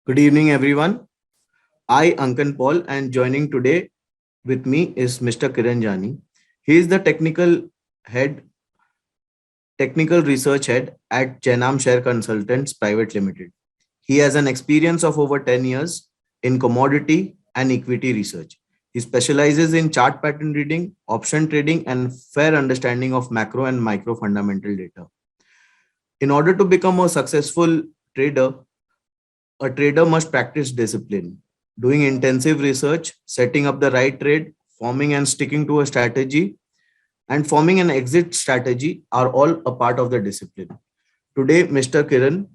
Good evening, everyone. I, Ankan Paul, and joining today with me is Mr. Kiran Jani. He is the head, technical research head at Janam Share Consultants Private Limited. He has an experience of over 10 years in commodity and equity research. He specializes in chart pattern reading, option trading, and fair understanding of macro and micro fundamental data. In order to become a successful trader, a trader must practice discipline, doing intensive research, setting up the right trade, forming and sticking to a strategy, and forming an exit strategy are all a part of the discipline. Today, Mr. Kiran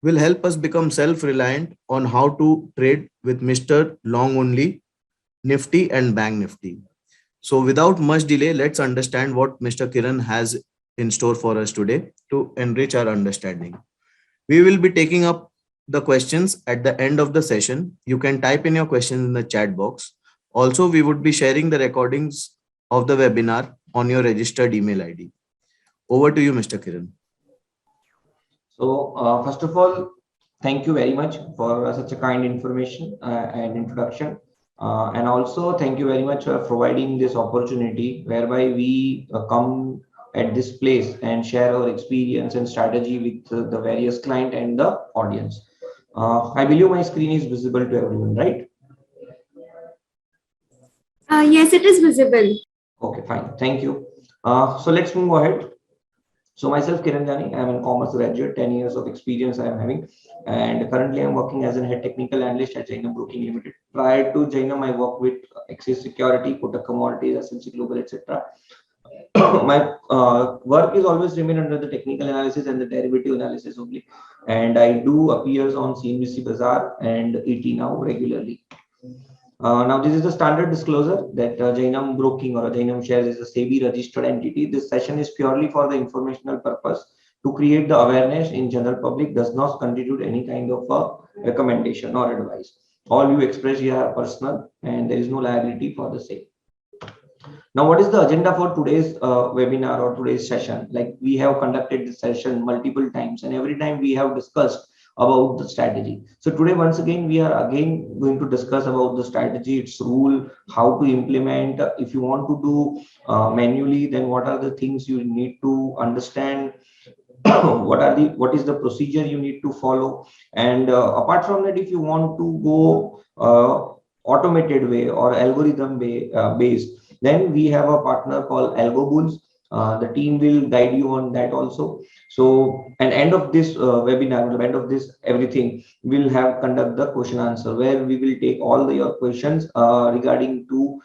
will help us become self reliant on how to trade with Mr. Long Only, Nifty, and Bank Nifty. So, without much delay, let's understand what Mr. Kiran has in store for us today to enrich our understanding. We will be taking up the questions at the end of the session. You can type in your questions in the chat box. Also, we would be sharing the recordings of the webinar on your registered email ID. Over to you, Mr. Kiran. So, first of all, thank you very much for such a kind information and introduction. And also, thank you very much for providing this opportunity whereby we come at this place and share our experience and strategy with the various client and the audience. I believe my screen is visible to everyone, right? Yes, it is visible. Okay, fine. Thank you. So let's move ahead. So myself, Kiran Jani, I am a commerce graduate, 10 years of experience I am having. And currently I'm working as a head technical analyst at Jainam Broking Limited. Prior to Jainam, I worked with Axis Security, Kotak Commodities, SNC Global, etc. My work is always remain under the technical analysis and the derivative analysis only. And I do appears on CNBC Bazaar and ET Now regularly. Now, this is the standard disclosure that Jainam Broking or Jainam Shares is a SEBI registered entity. This session is purely for the informational purpose to create the awareness in general public, does not constitute any kind of a recommendation or advice. All you express here are personal and there is no liability for the same. Now, what is the agenda for today's webinar or today's session? Like we have conducted this session multiple times and every time we have discussed about the strategy. So today, once again, we are again going to discuss about the strategy, its rule, how to implement. If you want to do manually, then what are the things you need to understand? What is the procedure you need to follow? And apart from that, if you want to go automated way or algorithm way based, then we have a partner called AlgoBulls. The team will guide you on that also. So, and end of this webinar, end of this everything, we'll have conduct the question answer where we will take all your questions regarding to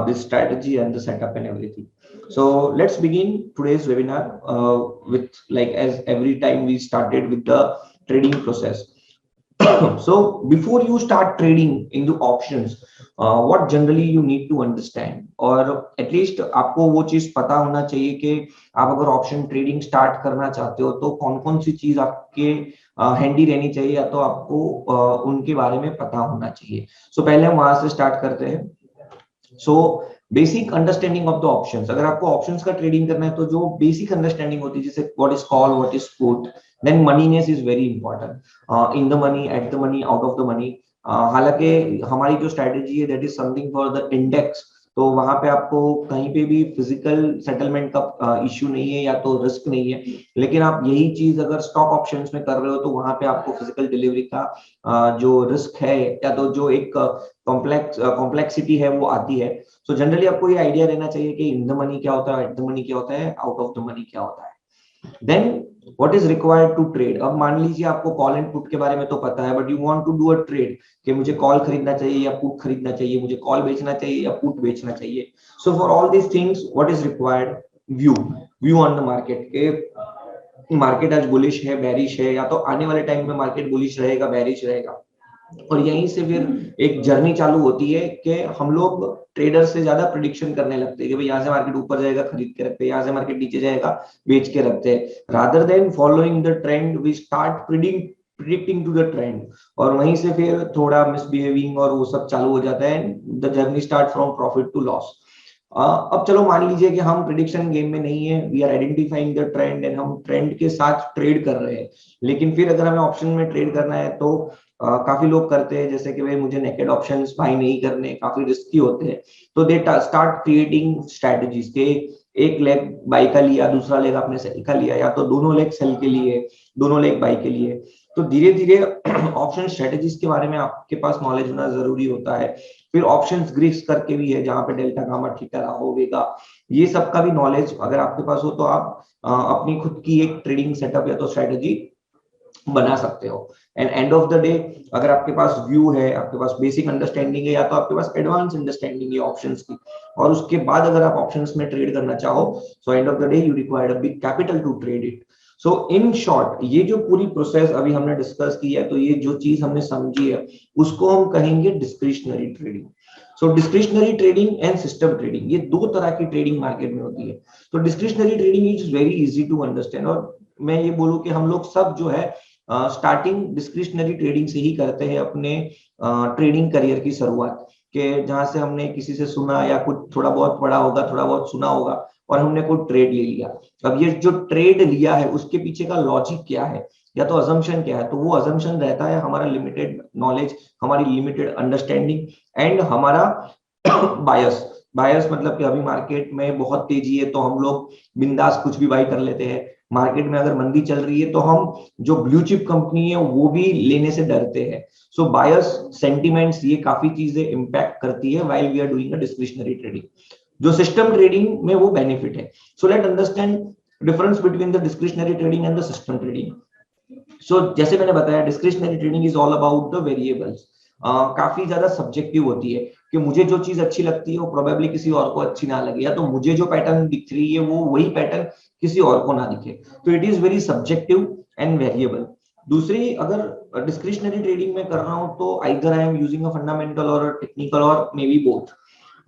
this strategy and the setup and everything. So let's begin today's webinar with like as every time we started with the trading process. So before you start trading into options, what generally you need to understand or at least आपको वो चीज पता होना चाहिए कि आप अगर option trading start करना चाहते हो तो कौन कौन सी चीज आपके हैंडी रहनी चाहिए या तो आपको उनके बारे में पता होना चाहिए. सो पहले हम वहां से स्टार्ट करते हैं. So basic understanding of the options. अगर आपको ऑप्शंस का ट्रेडिंग करना है तो जो बेसिक अंडरस्टैंडिंग होती है जैसे what is call, what is put, then moneyness is very important. In the money, at the money, out of the money. हालांकि हमारी जो स्ट्रेटेजी है that is something for the index, तो वहां पे आपको कहीं पे भी फिजिकल सेटलमेंट का इश्यू नहीं है या तो रिस्क नहीं है. लेकिन आप यही चीज अगर स्टॉक ऑप्शंस में कर रहे हो तो वहां पे आपको फिजिकल डिलीवरी का जो रिस्क है या तो जो एक कॉम्प्लेक्सिटी है वो आती है. सो जनरली आपको ये आइडिया रहना चाहिए कि इन द मनी क्या होता है, एट द मनी क्या होता है, आउट ऑफ द मनी क्या होता है. Then what is required to trade. अब मान लीजिए आपको कॉल एंड पुट के बारे में तो पता है but you want to do a trade कि मुझे कॉल खरीदना चाहिए या पुट खरीदना चाहिए, मुझे कॉल बेचना चाहिए या पुट बेचना चाहिए. So for all these things what is required? View on the market के मार्केट आज बुलिश है, बेरिश है, या तो आने वाले टाइम में मार्केट बुलिश रहेगा, बेरिश रहेगा. और यहीं से फिर एक जर्नी चालू होती है कि हम लोग ट्रेडर से ज्यादा प्रिडिक्शन करने लगते हैं कि भाई यहाँ से मार्केट ऊपर जाएगा खरीद के रखते हैं, यहाँ से मार्केट नीचे जाएगा बेच के रखते हैं. Rather than following the trend we start predicting to the trend. और वहीं से फिर थोड़ा मिसबिहेविंग और वो सब चालू हो जाता है. The journey start from profit to loss. अब चलो मान लीजिए कि हम प्रिडिक्शन गेम में नहीं है, we are identifying the trend and हम ट्रेंड के साथ ट्रेड कर रहे हैं, लेकिन फिर अगर हमें ऑप्शन में ट्रेड करना है तो काफी लोग करते हैं जैसे कि भाई मुझे नेकेड ऑप्शंस बाय नहीं करने, काफी रिस्की होते हैं, तो दे स्टार्ट क्रिएटिंग स्ट्रेटजीज के एक लेग बाय का लिया, दूसरा लेग आपने सेल का लिया, या तो दोनों लेग सेल के लिए, दोनों लेग बाय के लिए। तो धीरे धीरे ऑप्शन स्ट्रेटजीज के बारे में आपके पास नॉलेज होना जरूरी होता है। फिर ऑप्शंस ग्रीक्स करके भी है जहां पे डेल्टा गामा थीटा राहो ओमेगा, ये सब का भी नॉलेज अगर आपके पास हो तो आप अपनी खुद की एक ट्रेडिंग सेटअप या तो स्ट्रेटजी बना सकते हो। And and of the day अगर आपके पास व्यू है, आपके पास बेसिक अंडरस्टैंडिंग है, या तो आपके पास एडवांस अंडरस्टैंडिंग है ऑप्शंस की, और उसके बाद अगर आप ऑप्शंस में ट्रेड करना चाहो, so end of the day you require a big capital to trade it. So in short ये जो पूरी प्रोसेस अभी हमने डिस्कस की है, तो ये जो चीज हमने समझी है उसको हम कहेंगे discretionary trading. So discretionary trading and system trading, ये दो तरह की ट्रेडिंग मार्केट में होती है। तो discretionary trading is very easy to understand, और मैं ये बोलूं कि हम लोग सब जो है स्टार्टिंग डिस्क्रिशनरी ट्रेडिंग से ही करते हैं अपने ट्रेडिंग करियर की शुरुआत, के जहां से हमने किसी से सुना या कुछ थोड़ा बहुत पढ़ा होगा, थोड़ा बहुत सुना होगा, और हमने कोई ट्रेड ले लिया। अब ये जो ट्रेड लिया है उसके पीछे का लॉजिक क्या है या तो अजम्पशन क्या है, तो वो अजम्पशन रहता है हमारा लिमिटेड नॉलेज, हमारी लिमिटेड अंडरस्टैंडिंग एंड हमारा बायस। बायस मतलब कि अभी मार्केट में बहुत तेजी है तो हम लोग बिंदास कुछ भी बाई कर लेते हैं, मार्केट में अगर मंदी चल रही है तो हम जो ब्लू चिप कंपनी है वो भी लेने से डरते हैं। सो बायस सेंटिमेंट्स ये काफी चीजें इंपैक्ट करती है while we are doing a discretionary trading. जो सिस्टम ट्रेडिंग में वो बेनिफिट है। So let understand difference between the discretionary trading and the system trading. So जैसे मैंने बताया discretionary trading is all about the variables. काफी ज्यादा सब्जेक्टिव होती है कि मुझे जो चीज अच्छी लगती है वो प्रोबेबली किसी और को अच्छी ना लगे, या तो मुझे जो पैटर्न दिख रही है वो वही पैटर्न किसी और को ना दिखे। तो it is very subjective and variable. दूसरी, अगर डिस्क्रिशनरी ट्रेडिंग में कर रहा हूं तो either I am using a fundamental और टेक्निकल और मे बी बोथ।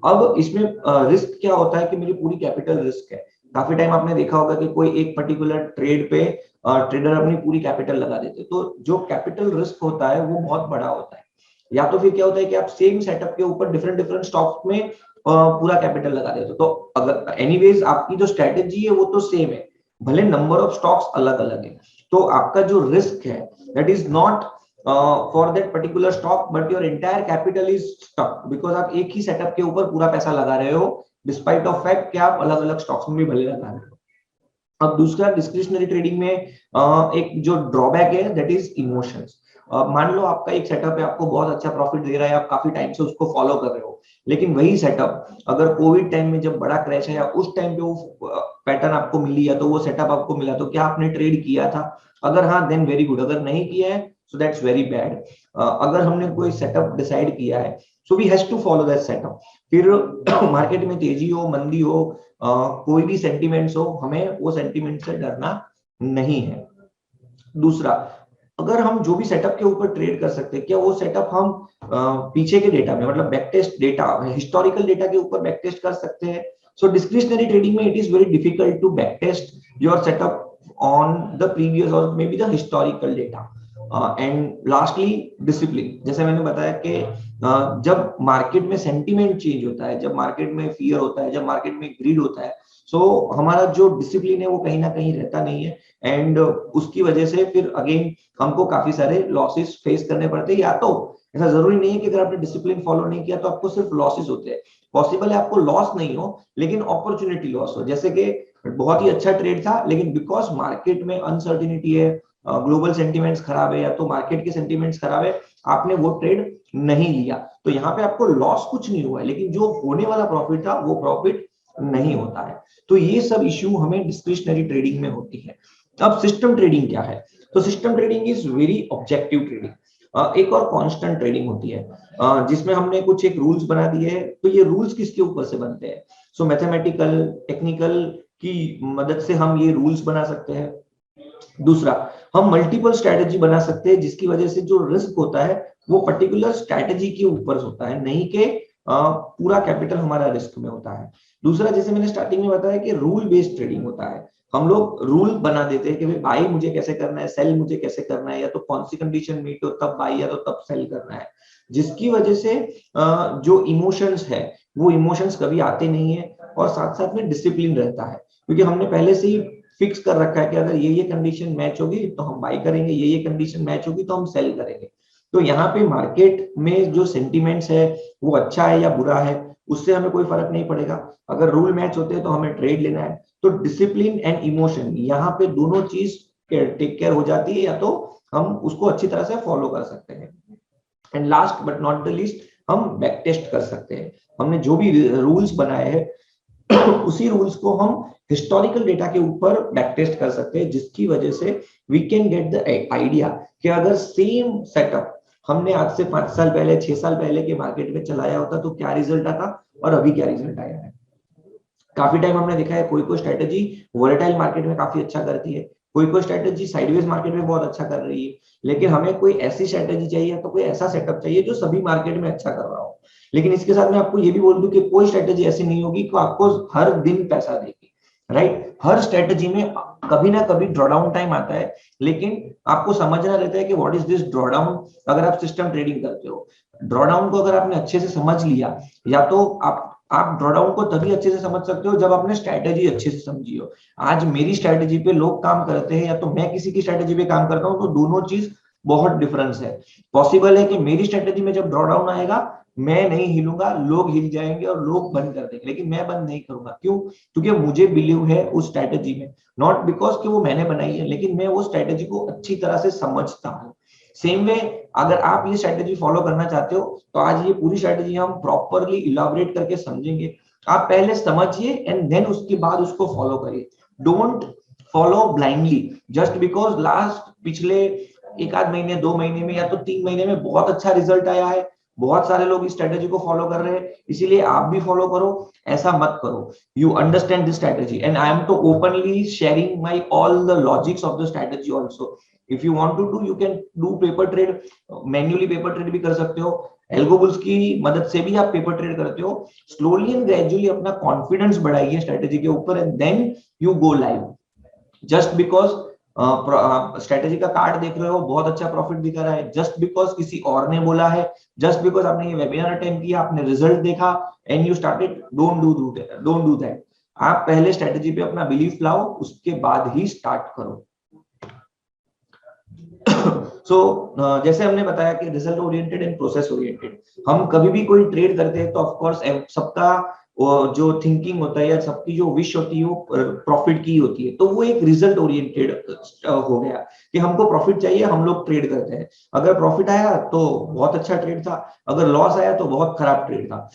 अब इसमें रिस्क क्या होता है कि मेरी पूरी कैपिटल रिस्क है। काफी टाइम आपने देखा होगा कि कोई एक पर्टिकुलर ट्रेड पे ट्रेडर अपनी पूरी कैपिटल लगा देते, तो जो कैपिटल रिस्क होता है वो बहुत बड़ा होता है। या तो फिर क्या होता है कि आप सेम सेटअप के ऊपर डिफरेंट डिफरेंट स्टॉक्स में पूरा कैपिटल लगा देते हो, तो अगर एनीवेज आपकी जो स्ट्रेटेजी है वो तो सेम है, भले नंबर ऑफ स्टॉक्स अलग अलग है, तो आपका जो रिस्क है that is not for that particular stock but your entire capital is stuck, because आप एक ही सेटअप के ऊपर पूरा पैसा लगा रहे हो डिस्पाइट ऑफ फैक्ट कि आप अलग अलग स्टॉक्स में भी भले लगा रहे हो। अब दूसरा, डिस्क्रिशनरी ट्रेडिंग में एक जो ड्रॉबैक है दैट इज इमोशंस। मान लो आपका एक सेटअप है, आपको बहुत अच्छा प्रॉफिट दे रहा है, आप काफी टाइम से उसको फॉलो कर रहे हो, लेकिन वही सेटअप अगर कोविड टाइम में जब बड़ा क्रैश है या उस टाइम पे वो पैटर्न आपको मिली है, तो वो सेटअप आपको मिला, तो क्या आपने ट्रेड किया था? अगर हाँ देन वेरी गुड, अगर नहीं किया है सो दैट्स वेरी बैड। अगर हमने कोई सेटअप डिसाइड किया है so we has to follow that setup. फिर मार्केट में तेजी हो मंदी हो, कोई भी सेंटिमेंट्स हो, हमें वो सेंटिमेंट से डरना नहीं है। दूसरा, अगर हम जो भी सेटअप के ऊपर ट्रेड कर सकते हैं, क्या वो सेटअप हम पीछे के डेटा में, मतलब बैकटेस्ट डेटा, हिस्टोरिकल डेटा के ऊपर बैकटेस्ट कर सकते हैं? सो डिस्क्रिशनरी ट्रेडिंग में it is very difficult to backtest your setup on the previous और maybe the historical data. And lastly discipline, जैसे मैंने बताया कि जब मार्केट में सेंटीमेंट चेंज होता है, जब मार्केट में फियर होता है, जब मार्केट में ग्रीड होता है, सो हमारा जो डिसिप्लिन है वो कहीं ना कहीं रहता नहीं है, एंड उसकी वजह से फिर अगेन हमको काफी सारे लॉसेस फेस करने पड़ते हैं। या तो ऐसा जरूरी नहीं है कि अगर आपने डिसिप्लिन फॉलो नहीं किया तो आपको सिर्फ लॉसेस होते हैं, पॉसिबल है आपको लॉस नहीं हो लेकिन अपॉर्चुनिटी लॉस हो। जैसे कि बहुत ही अच्छा ट्रेड था लेकिन बिकॉज मार्केट में अनसर्टिनिटी है, ग्लोबल सेंटिमेंट्स खराब है या तो मार्केट के सेंटिमेंट्स खराब है, आपने वो ट्रेड नहीं लिया, तो यहाँ पे आपको लॉस कुछ नहीं हुआ है, लेकिन जो होने वाला प्रॉफिट था वो प्रॉफिट नहीं होता है। तो ये सब इश्यू हमें डिस्क्रिशनरी ट्रेडिंग में होती है। अब सिस्टम ट्रेडिंग क्या है? तो system trading is very objective trading. एक और कांस्टेंट ट्रेडिंग होती है जिसमें हमने कुछ एक रूल्स बना दिए हैं। तो ये रूल्स किसके ऊपर से बनते हैं? सो मैथमेटिकल टेक्निकल की मदद से हम ये रूल्स बना सकते हैं। दूसरा, हम मल्टीपल स्ट्रैटेजी बना सकते हैं जिसकी वजह से जो रिस्क होता है वो पर्टिकुलर स्ट्रैटेजी के ऊपर होता है, नहीं कि पूरा कैपिटल हमारा रिस्क में होता है। दूसरा, जैसे मैंने स्टार्टिंग में बताया कि रूल बेस्ड ट्रेडिंग होता है, हम लोग रूल बना देते हैं कि भाई बाई मुझे कैसे करना है, सेल मुझे कैसे करना है, या तो कौन सी कंडीशन मीट हो तब बाई या तो तब सेल करना है, जिसकी वजह से जो इमोशंस है वो इमोशंस कभी आते नहीं है। और साथ साथ में डिसिप्लिन रहता है, क्योंकि हमने पहले से ही फिक्स कर रखा है कि अगर ये कंडीशन मैच होगी तो हम बाई करेंगे, ये कंडीशन मैच होगी तो हम सेल करेंगे। तो यहाँ पे मार्केट में जो सेंटीमेंट्स है वो अच्छा है या बुरा है उससे हमें कोई फर्क नहीं पड़ेगा। अगर रूल मैच होते हैं तो हमें ट्रेड लेना है। तो डिसिप्लिन एंड इमोशन यहाँ पे दोनों चीज टेक केयर हो जाती है, या तो हम उसको अच्छी तरह से फॉलो कर सकते हैं। And last but not the least, हम बैक टेस्ट कर सकते हैं। हमने जो भी रूल्स बनाए हैं उसी रूल्स को हम हिस्टोरिकल डेटा के ऊपर बैक टेस्ट कर सकते हैं, जिसकी वजह से we can get the idea कि अगर सेम सेटअप हमने आज से 5 साल पहले 6 साल पहले के मार्केट में चलाया होता तो क्या रिजल्ट आता और अभी क्या रिजल्ट आया है। काफी टाइम हमने देखा है कोई स्ट्रेटेजी वोलेटाइल मार्केट में काफी अच्छा करती है, कोई स्ट्रेटेजी साइडवेज मार्केट में बहुत अच्छा कर रही है, लेकिन हमें कोई ऐसी स्ट्रेटेजी चाहिए तो कोई ऐसा सेटअप चाहिए जो सभी मार्केट में अच्छा कर रहा हो। लेकिन इसके साथ मैं आपको ये भी बोल दूं कि कोई स्ट्रेटेजी ऐसी नहीं होगी कि आपको हर दिन पैसा देगी, राइट। हर स्ट्रेटेजी में कभी ना कभी ड्रॉडाउन टाइम आता है, लेकिन आपको समझना रहता है कि व्हाट इज दिस ड्रॉडाउन। अगर आप सिस्टम ट्रेडिंग करते हो, ड्रॉडाउन को अगर आपने अच्छे से समझ लिया, या तो आप ड्रॉडाउन को तभी अच्छे से समझ सकते हो जब आपने स्ट्रेटेजी अच्छे से समझी हो। आज मेरी स्ट्रेटेजी पे लोग काम करते हैं या तो मैं किसी की स्ट्रेटेजी पे काम करता हूं, तो दोनों चीज बहुत डिफरेंस है। पॉसिबल है कि मेरी स्ट्रेटेजी में जब ड्रॉडाउन आएगा मैं नहीं हिलूंगा, लोग हिल जाएंगे और लोग बंद कर देंगे, लेकिन मैं बंद नहीं करूंगा। क्यों? क्योंकि मुझे बिलीव है उस स्ट्रेटेजी में, नॉट बिकॉज कि वो मैंने बनाई है, लेकिन मैं वो स्ट्रेटेजी को अच्छी तरह से समझता हूँ। सेम वे अगर आप ये स्ट्रेटेजी फॉलो करना चाहते हो तो आज ये पूरी स्ट्रेटेजी हम प्रॉपरली इलाबोरेट करके समझेंगे। आप पहले समझिए एंड देन उसके बाद उसको फॉलो करिए। Don't follow blindly just because last पिछले 1 आध महीने 2 महीने में या तो 3 महीने में बहुत अच्छा रिजल्ट आया है, बहुत सारे लोग इस स्ट्रेटेजी को फॉलो कर रहे हैं, इसीलिए आप भी फॉलो करो। ऐसा मत करो। You understand this strategy and I am तो openly sharing my all the logics of the strategy also. If you want to do you can do paper trade, manually paper trade भी कर सकते हो, एल्गोबुल्स की मदद से भी आप पेपर ट्रेड करते हो। स्लोली एंड ग्रेजुअली अपना कॉन्फिडेंस बढ़ाइए स्ट्रेटेजी के ऊपर and then you go live. Just because strategy का कार्ड देख रहे हो बहुत अच्छा प्रॉफिट दिखा रहा है, जस्ट बिकॉज किसी और ने बोला है, जस्ट बिकॉज आपने ये वेबिनार अटेंड किया, आपने रिजल्ट देखा and you started, don't do that. आप पहले स्ट्रेटेजी पे अपना बिलीफ लाओ, उसके बाद ही स्टार्ट करो। जैसे हमने बताया कि result oriented and process oriented, हम कभी भी कोई ट्रेड करते हैं तो ऑफ कोर्स सबका जो थिंकिंग होता है या सबकी जो विश होती है वो प्रॉफिट की होती है, तो वो एक रिजल्ट ओरिएंटेड हो गया कि हमको प्रॉफिट चाहिए, हम लोग ट्रेड करते हैं। अगर प्रॉफिट आया तो बहुत अच्छा ट्रेड था, अगर लॉस आया तो बहुत खराब ट्रेड था।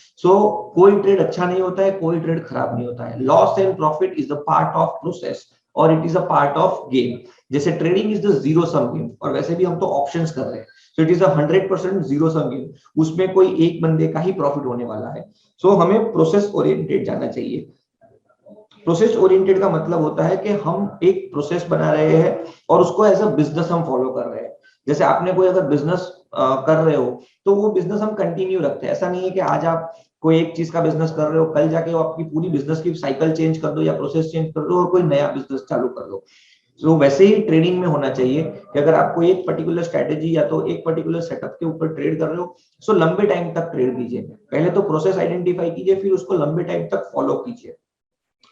कोई ट्रेड अच्छा नहीं होता है, कोई ट्रेड खराब नहीं होता है। Loss and profit is the part of process और it is a part of game. जैसे trading is the zero sum game, और वैसे भी हम तो ऑप्शंस कर रहे हैं, so it is a 100% zero sum game. उसमें कोई एक बंदे का ही प्रॉफिट होने वाला है। सो हमें प्रोसेस ओरिएंटेड जाना चाहिए। प्रोसेस ओरिएंटेड का मतलब होता है कि हम एक प्रोसेस बना रहे हैं और उसको एज अ बिजनेस हम फॉलो कर रहे हैं। जैसे आपने कोई अगर बिजनेस कर रहे हो तो वो बिजनेस हम कंटिन्यू रखते हैं। ऐसा नहीं है कि आज आप कोई एक चीज का बिजनेस कर रहे हो, कल जाके वो आपकी पूरी बिजनेस की साइकिल चेंज कर दो या प्रोसेस चेंज कर दो और कोई नया बिजनेस चालू कर दो। तो वैसे ही ट्रेडिंग में होना चाहिए कि अगर आपको एक पर्टिकुलर स्ट्रेटेजी या तो एक पर्टिकुलर सेटअप के ऊपर ट्रेड कर रहे हो, सो लंबे टाइम तक ट्रेड कीजिए। पहले तो प्रोसेस आइडेंटिफाई कीजिए, फिर उसको लंबे टाइम तक फॉलो कीजिए।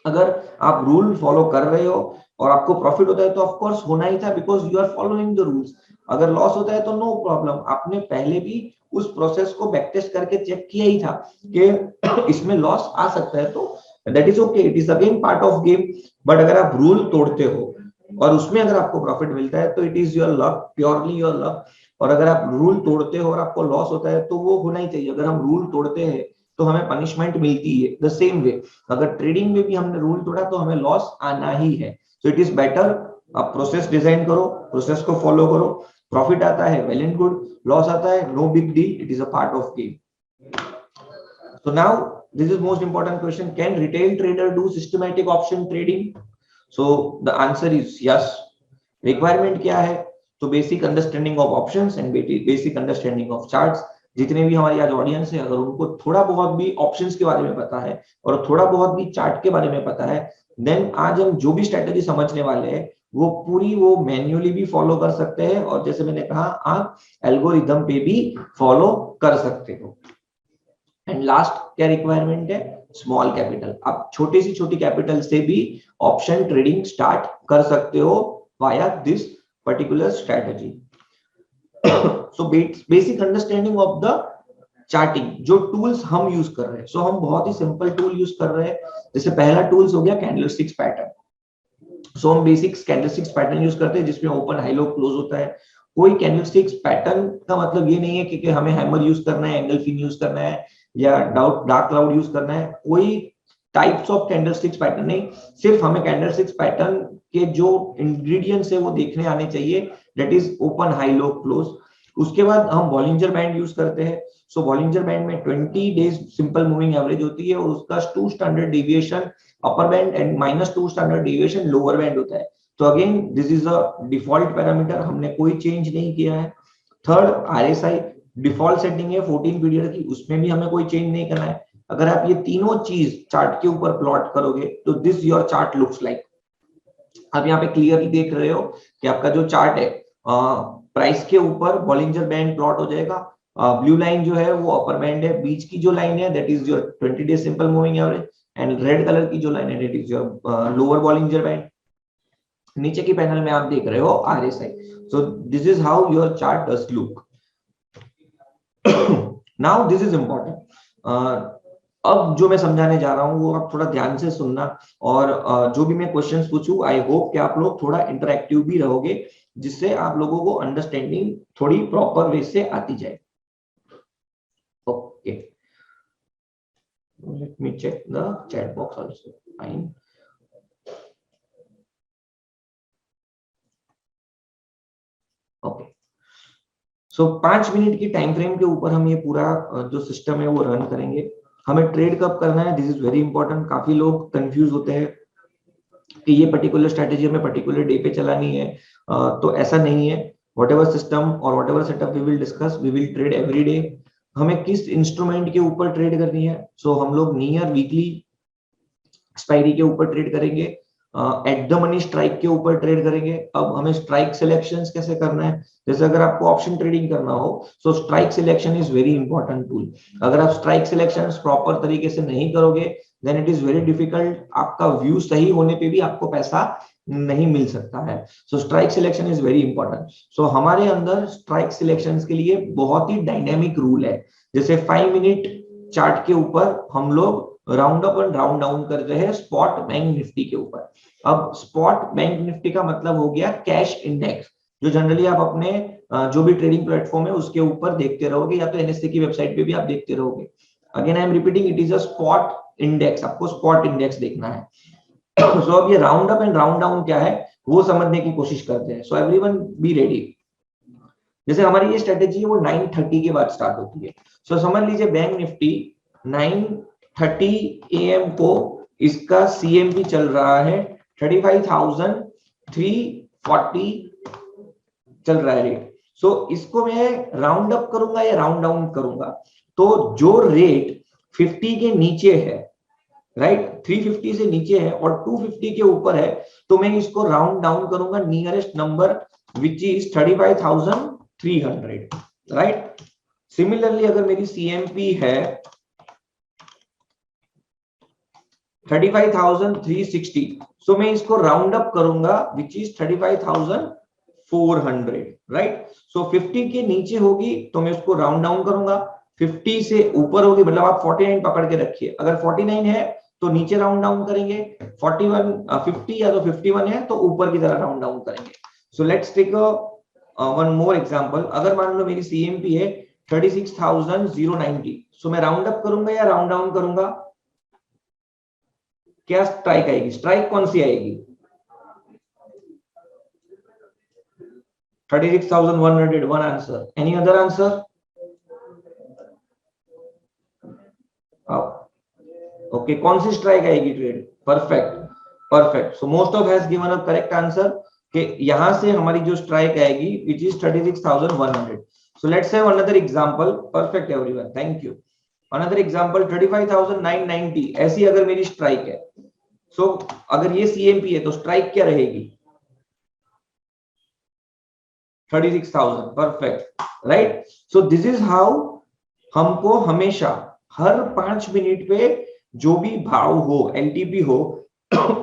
अगर आप रूल फॉलो कर रहे हो और आपको प्रॉफिट होता है तो ऑफ कोर्स होना ही था, because you are following the rules. अगर लॉस होता है तो नो प्रॉब्लम, आपने पहले भी उस प्रोसेस को बैक टेस्ट करके चेक किया ही था कि इसमें लॉस आ सकता है, तो that is okay, it is again part of game. But अगर आप रूल तोड़ते हो और उसमें अगर आपको प्रॉफिट मिलता है तो it is your luck, purely your luck. और अगर आप रूल तोड़ते हो और आपको लॉस होता है तो वो होना ही चाहिए। अगर हम रूल तोड़ते हैं तो हमें पनिशमेंट मिलती है। द सेम वे अगर ट्रेडिंग में भी हमने रूल तोड़ा तो हमें लॉस आना ही है। सो इट इज बेटर आप प्रोसेस डिजाइन करो, प्रोसेस को फॉलो करो। प्रॉफिट आता है वेल एंड गुड, लॉस आता है no big deal, it is a part of game. So now this is most important question, can retail trader do systematic option trading? So the answer is yes. Requirement क्या है? तो basic understanding of options and basic understanding of charts. जितने भी हमारी आज audience है, अगर उनको थोड़ा बहुत भी ऑप्शंस के बारे में पता है और थोड़ा बहुत भी चार्ट के बारे में पता है, देन आज हम जो भी स्ट्रेटेजी समझने वाले हैं वो पूरी वो मैन्युअली भी फॉलो कर सकते हैं, और जैसे मैंने कहा आप एल्गोरिदम पे भी फॉलो कर सकते हो। एंड लास्ट क्या रिक्वायरमेंट है? Small capital. आप छोटी सी छोटी कैपिटल से भी ऑप्शन ट्रेडिंग स्टार्ट कर सकते हो via this particular strategy. So basic understanding of the charting, जो टूल्स हम यूज कर रहे हैं, सो हम बहुत ही सिंपल टूल यूज कर रहे हैं। जैसे पहला टूल्स हो गया कैंडलस्टिक्स पैटर्न। सो हम बेसिक कैंडलस्टिक्स पैटर्न यूज करते हैं जिसमें ओपन हाई लो क्लोज होता है। कोई कैंडलस्टिक्स पैटर्न का मतलब ये नहीं है कि हमें हैमर यूज करना है, एंगल्फिन यूज करना है या डार्क क्लाउड यूज करना है। कोई टाइप्स ऑफ कैंडलस्टिक्स पैटर्न नहीं, सिर्फ हमें कैंडलस्टिक्स पैटर्न के जो इंग्रेडिएंट्स है वो देखने आने चाहिए, that is open high low close. उसके बाद हम बॉलिंजर बैंड यूज करते हैं। सो बॉलिंजर बैंड में 20 डेज सिंपल मूविंग एवरेज होती है और उसका 2 standard deviation upper band and -2 standard deviation lower band होता है। तो again this is a default parameter, हमने कोई चेंज नहीं किया है। थर्ड आरएसआई डिफॉल्ट सेटिंग है 14 पीरियड की, उसमें भी हमें कोई चेंज नहीं करना है। अगर आप ये तीनों चीज चार्ट के ऊपर प्लॉट करोगे तो this your chart looks like. आप यहाँ पे क्लियरली देख रहे हो कि आपका जो चार्ट है प्राइस के ऊपर बॉलिंजर बैंड प्लॉट हो जाएगा। ब्लू लाइन जो है वो अपर बैंड है, बीच की जो लाइन है that is your 20 day simple moving average and red colour की जो लाइन है that is your lower Bollinger band. नीचे की पैनल में आप देख रहे हो RSI. So this is how your chart does look. Now this is important. अब जो मैं समझाने जा रहा हूं वो आप थोड़ा ध्यान से सुनना और जो भी मैं क्वेश्चंस पूछूं आई होप कि आप लोग थोड़ा इंटरेक्टिव भी रहोगे, जिससे आप लोगों को अंडरस्टैंडिंग थोड़ी प्रॉपर वे से आती जाए। Okay, let me check the chat box also. Fine, okay. So 5 minute की टाइम फ्रेम के ऊपर हम ये पूरा जो सिस्टम है वो रन करेंगे। हमें ट्रेड कब करना है, दिस इज वेरी इंपॉर्टेंट। काफी लोग कंफ्यूज होते हैं कि ये पर्टिकुलर स्ट्रेटेजी हमें पर्टिकुलर डे पे चलानी है, तो ऐसा नहीं है। व्हाटएवर सिस्टम और whatever setup we will discuss, we will trade every day. हमें किस इंस्ट्रूमेंट के ऊपर ट्रेड करनी है, सो हम लोग नियर वीकली एक्सपायरी के ऊपर ट्रेड करेंगे, एट द मनी स्ट्राइक के ऊपर ट्रेड करेंगे। अब हमें स्ट्राइक सिलेक्शंस कैसे करना है, जैसे अगर आपको ऑप्शन ट्रेडिंग करना हो so strike selection is very important tool. अगर आप स्ट्राइक सिलेक्शंस प्रॉपर तरीके से नहीं करोगे then it is very difficult, आपका व्यू सही होने पे भी आपको पैसा नहीं मिल सकता है। So strike selection is very important. So हमारे अंदर स्ट्राइक सिलेक्शंस के लिए बहुत ही डायनेमिक रूल है। जैसे 5 मिनट चार्ट के ऊपर हम लोग round up and round down कर रहे हैं स्पॉट बैंक निफ्टी के ऊपर। अब स्पॉट बैंक निफ्टी का मतलब हो गया कैश इंडेक्स, जो जनरली आप अपने जो भी ट्रेडिंग प्लेटफॉर्म है उसके ऊपर देखते रहोगे, या तो एनएससी की वेबसाइट पे भी आप देखते रहोगे। Again I am repeating, it is a spot index, आपको स्पॉट इंडेक्स देखना है। सो अब ये round up and round down क्या है वो समझने की कोशिश करते हैं। So everyone be ready. जैसे हमारी ये स्ट्रेटेजी है वो 9:30 के बाद स्टार्ट होती है। सो समझ लीजिए बैंक निफ्टी 9:30 AM को इसका CMP चल रहा है 35,340 चल रहा है रेट। सो इसको मैं राउंड अप करूंगा या राउंड डाउन करूंगा, तो जो रेट 50 के नीचे है, राइट, 350 से नीचे है और 250 के ऊपर है, तो मैं इसको राउंड डाउन करूंगा nearest number which is 35,300, right. Similarly अगर मेरी CMP है 35,360, सो मैं इसको राउंड अप करूंगा विच इज 35,400, राइट। सो 50 के नीचे होगी तो मैं उसको राउंड डाउन करूंगा, 50 से ऊपर होगी मतलब आप 49 पकड़ के रखिए, अगर 49 है तो नीचे राउंड डाउन करेंगे, 41 50 या तो 51 है तो ऊपर की तरह राउंड डाउन करेंगे। So let's take one more example. अगर मान लो मेरी CMP है 36,090, सो मैं राउंड अप करूंगा या राउंड डाउन करूंगा, क्या स्ट्राइक आएगी, स्ट्राइक कौन सी आएगी, 36,100, one answer, any other answer? Okay, कौन सी स्ट्राइक आएगी trade, perfect perfect. So most of has given a correct answer कि यहां से हमारी जो स्ट्राइक आएगी which is 36,100। So let's have another example, perfect everyone, thank you. Another example 35,990, ऐसी अगर मेरी स्ट्राइक है, सो अगर ये CMP है तो स्ट्राइक क्या रहेगी, 36,000, perfect, right. So this is how हमको हमेशा हर 5 मिनट पे जो भी भाव हो, एलटीपी हो,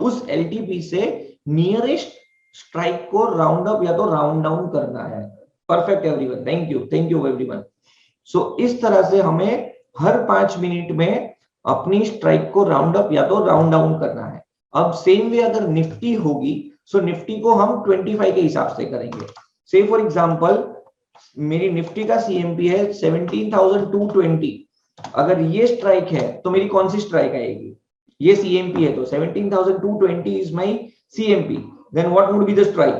उस एलटीपी से नियरेस्ट स्ट्राइक को राउंड अप या तो राउंड डाउन करना है। Perfect everyone, thank you everyone. So इस तरह से हमें हर 5 मिनट में अपनी स्ट्राइक को राउंड अप या तो राउंड डाउन करना है। अब सेम वे अगर निफ्टी होगी, सो निफ्टी को हम 25 के हिसाब से करेंगे। से फॉर एग्जांपल मेरी निफ्टी का सीएमपी है 17,220। अगर ये स्ट्राइक है तो मेरी कौन सी स्ट्राइक आएगी? ये सीएमपी है तो 17,220 is my CMP, then what would be the strike?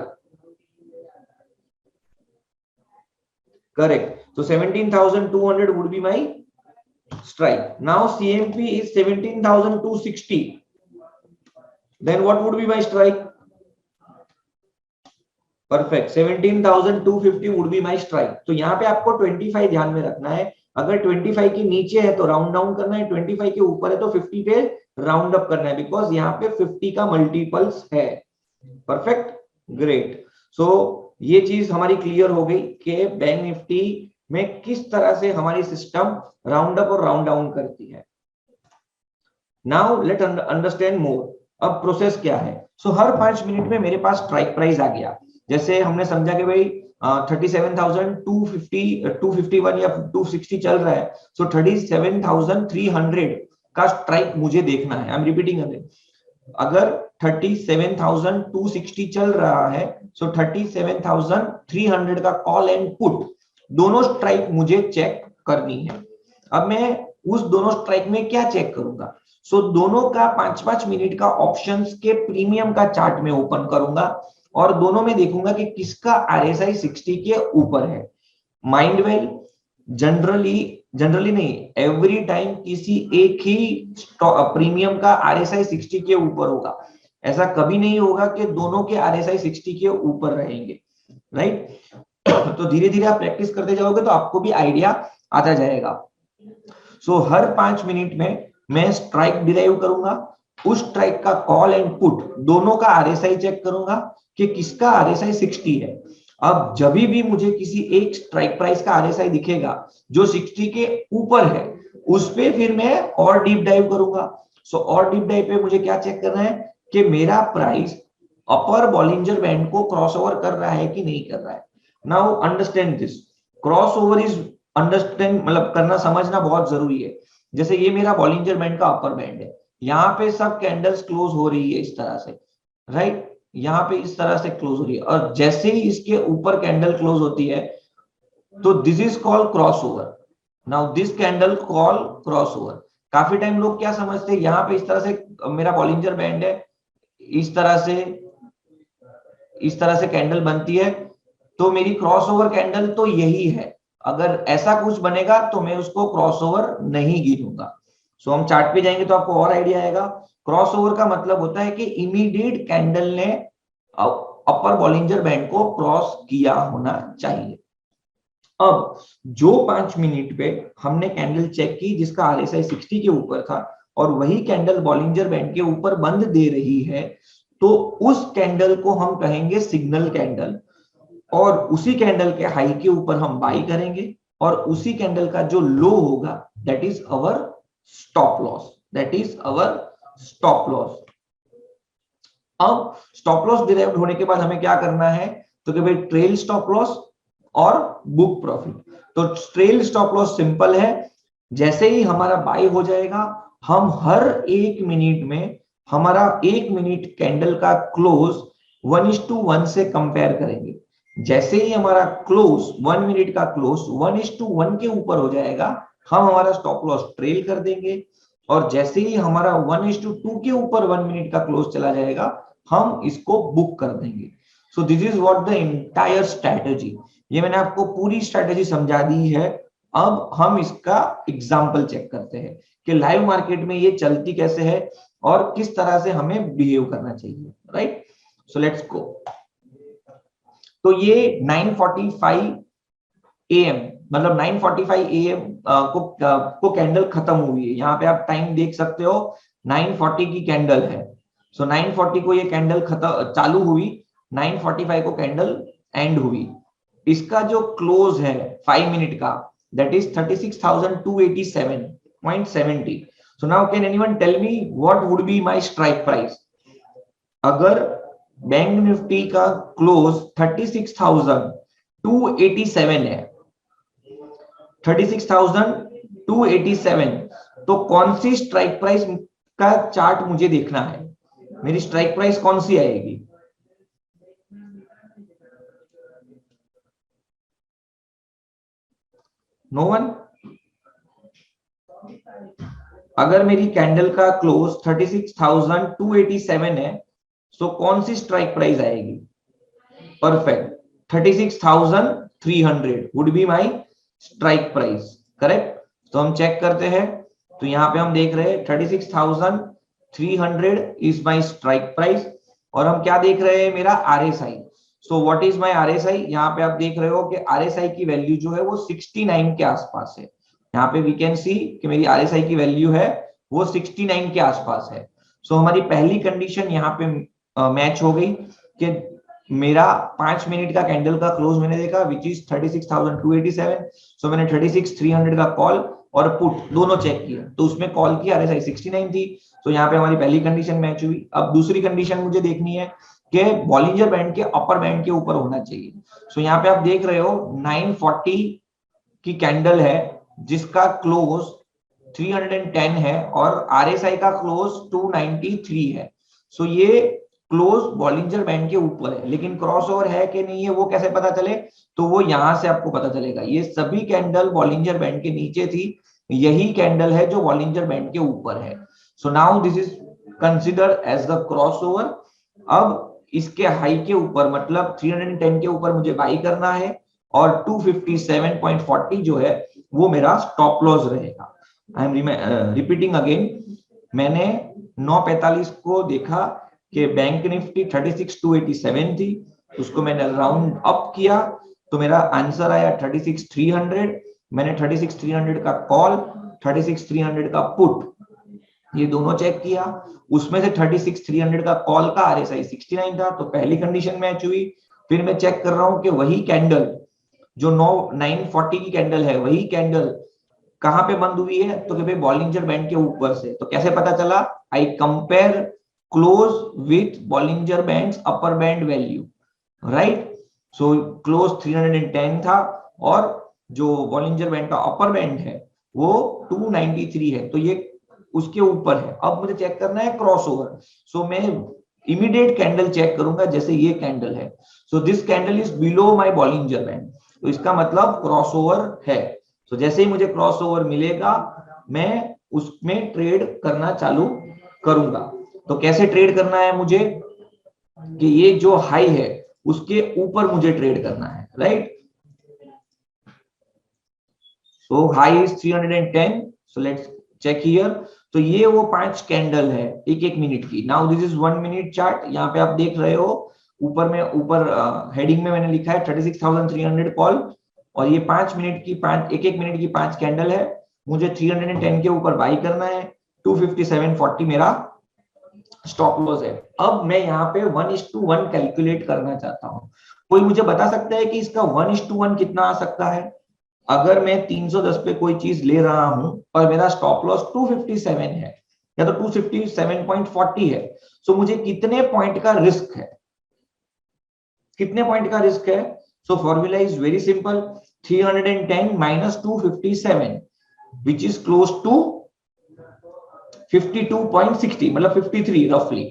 Correct, so 17,200 would be my strike. Now CMP is 17,260, then what would be my strike? Perfect, 17,250 would be my strike. तो यहाँ पे आपको 25 ध्यान में रखना है। अगर 25 के नीचे है तो राउंड डाउन करना है, 25 के ऊपर है तो 50 पे राउंड अप करना है, बिकॉज यहाँ पे 50 का मल्टीपल्स है। Perfect, great. सो ये चीज हमारी क्लियर हो गई कि बैंक निफ्टी में किस तरह से हमारी सिस्टम राउंड अप और राउंड डाउन करती है। Now let understand more. अब प्रोसेस क्या है? सो हर 5 मिनट में मेरे पास स्ट्राइक प्राइस आ गया। जैसे हमने समझा कि भाई 37,250 251 या 260 चल रहा है, सो 37,300 का स्ट्राइक मुझे देखना है। आई एम रिपीटिंग अगेन, अगर 37,260 चल रहा है, सो 37,300 का कॉल एंड पुट दोनों स्ट्राइक मुझे चेक करनी है। अब मैं उस दोनों स्ट्राइक में क्या चेक करूंगा? सो दोनों का 5-5 मिनट का ऑप्शंस के प्रीमियम का चार्ट में ओपन करूंगा और दोनों में देखूंगा कि किसका आरएसआई 60 के ऊपर है। माइंड वेल, जनरली नहीं, एवरी टाइम किसी एक ही प्रीमियम का आरएसआई 60 के ऊपर होगा। ऐसा कभी नहीं होगा कि दोनों के आरएसआई 60 के ऊपर रहेंगे, राइट? तो धीरे धीरे आप प्रैक्टिस करते जाओगे तो आपको भी आइडिया आता जाएगा। सो हर 5 मिनट में मैं स्ट्राइक डिराइव करूंगा, उस स्ट्राइक का कॉल एंड पुट दोनों का आरएसआई चेक करूंगा कि किसका आरएसआई 60 है। अब जब भी मुझे किसी एक स्ट्राइक प्राइस का आरएसआई दिखेगा जो 60 के ऊपर है, उस पे फिर मैं और डीप डाइव करूंगा। सो और डीप डाइव पे मुझे क्या चेक करना है कि मेरा प्राइस अपर बॉलिंजर बैंड को क्रॉस ओवर कर रहा है कि नहीं कर रहा है। Now understand this, cross over is understand मतलब करना, समझना बहुत जरूरी है। जैसे ये मेरा बॉलिंजर बैंड का अपर बैंड है, यहाँ पे सब कैंडल्स क्लोज हो रही है इस तरह से, राइट? यहाँ पे इस तरह से क्लोज हो रही है और जैसे ही इसके ऊपर कैंडल क्लोज होती है तो this is called cross over. Now this candle call cross over. काफी टाइम लोग क्या समझते हैं, यहाँ पे इस तरह से मेरा बॉलिंजर बैंड है, इस तरह से कैंडल बनती है तो मेरी क्रॉस ओवर कैंडल तो यही है। अगर ऐसा कुछ बनेगा तो मैं उसको क्रॉस ओवर नहीं गिनूंगा। सो हम चार्ट पे जाएंगे तो आपको और आइडिया आएगा। क्रॉस ओवर का मतलब होता है कि इमीडिएट कैंडल ने अपर बॉलिंजर बैंड को क्रॉस किया होना चाहिए। अब जो 5 मिनट पे हमने कैंडल चेक की जिसका आरएसआई 60 के ऊपर था और वही कैंडल बॉलिंजर बैंड के ऊपर बंद दे रही है, तो उस कैंडल को हम कहेंगे सिग्नल कैंडल और उसी कैंडल के हाई के ऊपर हम बाई करेंगे और उसी कैंडल का जो लो होगा that is our stop loss. अब स्टॉप लॉस डिराइव्ड होने के बाद हमें क्या करना है? तो कि भाई ट्रेल स्टॉप लॉस और बुक प्रॉफिट। तो ट्रेल स्टॉप लॉस सिंपल है, जैसे ही हमारा बाई हो जाएगा हम हर 1 मिनट में हमारा 1 मिनट कैंडल का क्लोज 1:1 से कंपेयर करेंगे। जैसे ही हमारा क्लोज 1 मिनट का क्लोज 1:1 के ऊपर हो जाएगा हम हमारा स्टॉप लॉस ट्रेल कर देंगे और जैसे ही हमारा 1:2 के ऊपर 1 मिनट का क्लोज चला जाएगा हम इसको बुक कर देंगे। सो this is what the entire strategy. ये मैंने आपको पूरी स्ट्रेटजी समझा दी है। अब हम इसका एग्जांपल चेक करते हैं कि लाइव मार्केट में ये चलती कैसे है और किस तरह से हमें बिहेव करना चाहिए, राइट? So let's go. तो ये 9:45 AM मतलब 9:45 AM को कैंडल खत्म हुई है। यहाँ पे आप टाइम देख सकते हो, 9:40 की कैंडल है। सो 9:40 को ये कैंडल खत्म चालू हुई, 9:45 को कैंडल एंड हुई। इसका जो क्लोज है 5 मिनट का that is 36,287.70। So now can anyone tell me what would be my strike price? अगर बैंक निफ्टी का क्लोज 36,287 है, 36,287, तो कौन सी स्ट्राइक प्राइस का चार्ट मुझे देखना है? मेरी स्ट्राइक प्राइस कौन सी आएगी? No one? अगर मेरी कैंडल का क्लोज 36,287 है, तो कौन सी स्ट्राइक प्राइस आएगी? Perfect, 36,300 would be my strike price, correct? तो हम चेक करते हैं, तो यहाँ पे हम देख रहे हैं 36,300 इज माई स्ट्राइक प्राइस, और हम क्या देख रहे हैं? मेरा RSI. So what is my RSI? यहाँ पे आप देख रहे हो कि आरएसआई की वैल्यू जो है वो 69 के आसपास है। यहाँ पे वी कैन सी कि मेरी आरएसआई की वैल्यू है वो 69 के आसपास है। सो हमारी पहली कंडीशन यहाँ पे मैच हो गई कि मेरा 5 मिनट का कैंडल का क्लोज मैंने देखा विच इज 36,287। सो मैंने 36,300 का कॉल और पुट दोनों चेक किया, तो उसमें कॉल की आरएसआई 69 थी। तो यहाँ पे हमारी पहली कंडीशन मैच हुई। अब दूसरी कंडीशन मुझे देखनी है कि बॉलिंजर बैंड के अपर बैंड के ऊपर होना चाहिए। सो यहाँ पे आप देख रहे हो 940 की कैंडल है जिसका क्लोज 310 है और आरएसआई का क्लोज 293 है। सो ये क्लोज बॉलिंजर बैंड के ऊपर है, लेकिन क्रॉसओवर है कि नहीं है वो कैसे पता चले? तो वो यहां से आपको पता चलेगा। ये सभी कैंडल बॉलिंजर बैंड के नीचे थी, यही कैंडल है जो बॉलिंजर बैंड के ऊपर है। So now this is considered as the crossover. अब इसके हाई के ऊपर मतलब 310 के ऊपर मुझे बाई करना है और 257.40 जो है वो मेरा स्टॉप लॉस रहेगा। आई एम रिपीटिंग अगेन, मैंने 9:45 को देखा कि बैंक निफ्टी 36,287 थी, उसको मैंने राउंड अप किया तो मेरा आंसर आया 36,300। मैंने 36,300 का कॉल, 36,300 का पुट, ये दोनों चेक किया। उसमें से 36,300 का कॉल का आरएसआई 69 था, तो पहली कंडीशन मैच हुई। फिर मैं चेक कर रहा हूं कि वही कैंडल जो 940 की कैंडल है, वही कैंडल कहां पे बंद हुई है? तो कि भाई बॉलिंजर बैंड के ऊपर से। तो कैसे पता चला? I compare close with Bollinger bands upper band value, right? So close 310 था और जो बॉलिंजर बैंड का अपर बैंड है वो 293 है, तो ये उसके ऊपर है। अब मुझे चेक करना है क्रॉसओवर। सो मैं इमीडिएट कैंडल चेक करूंगा, जैसे ये कैंडल है, so this candle is below my Bollinger band, तो इसका मतलब क्रॉसओवर है। तो जैसे ही मुझे क्रॉसओवर मिलेगा मैं उसमें ट्रेड करना चालू करूंगा। तो कैसे ट्रेड करना है मुझे? कि ये जो हाई है उसके ऊपर मुझे ट्रेड करना है, right? So high is 310, so let's check here. तो ये वो 5 कैंडल है एक एक मिनट की। Now this is 1 minute chart. यहाँ पे आप देख रहे हो ऊपर में, ऊपर हेडिंग में मैंने लिखा है 36,300 कॉल, और ये 5 मिनट की एक एक मिनट की 5 कैंडल है। मुझे 310 के ऊपर बाई करना है, 257.40 मेरा स्टॉप लॉस है। अब मैं यहाँ पे 1:1 कैलकुलेट करना चाहता हूँ। कोई मुझे बता सकता है कि इसका 1:1 कितना आ सकता है? अगर मैं 310 पे कोई चीज ले रहा हूं और मेरा स्टॉप लॉस 257 है या तो 257.40 है, सो मुझे कितने पॉइंट का रिस्क है? कितने पॉइंट का रिस्क है? So formula is very simple, 310 minus 257 which is close to 52.60, मतलब 53 रफली।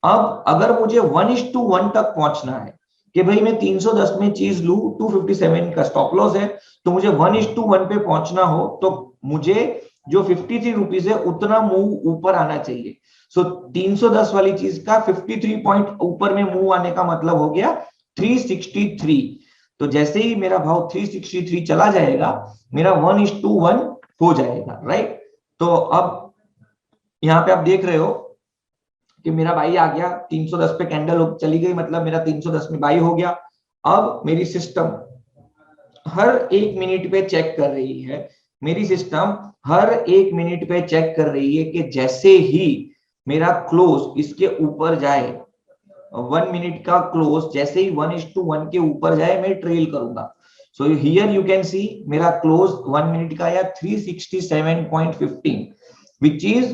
अब अगर मुझे 1:1 तक पहुंचना है कि भाई मैं 310 में चीज लू, 257 का स्टॉप लॉस है, तो मुझे 1:1 पे पहुंचना हो तो मुझे जो 53 रुपीज है उतना मूव ऊपर आना चाहिए। सो 310 वाली चीज का 53 पॉइंट ऊपर में मूव आने का मतलब हो गया 363। तो जैसे ही मेरा भाव 363 चला जाएगा, मेरा 1:1 हो जाएगा, राइट? तो अब यहाँ पे आप देख रहे हो कि मेरा बाई आ गया, 310 पे कैंडल चली गई, मतलब मेरा 310 में बाई हो गया। अब मेरी सिस्टम हर एक मिनट पे चेक कर रही है, मेरी सिस्टम हर एक मिनट पे चेक कर रही है कि जैसे ही मेरा क्लोज इसके ऊपर जाए, 1 मिनट का क्लोज जैसे ही 1:1 के ऊपर जाए, मैं ट्रेल करूंगा। So here you can see मेरा क्लोज 1 मिनट का या 367.15। Which is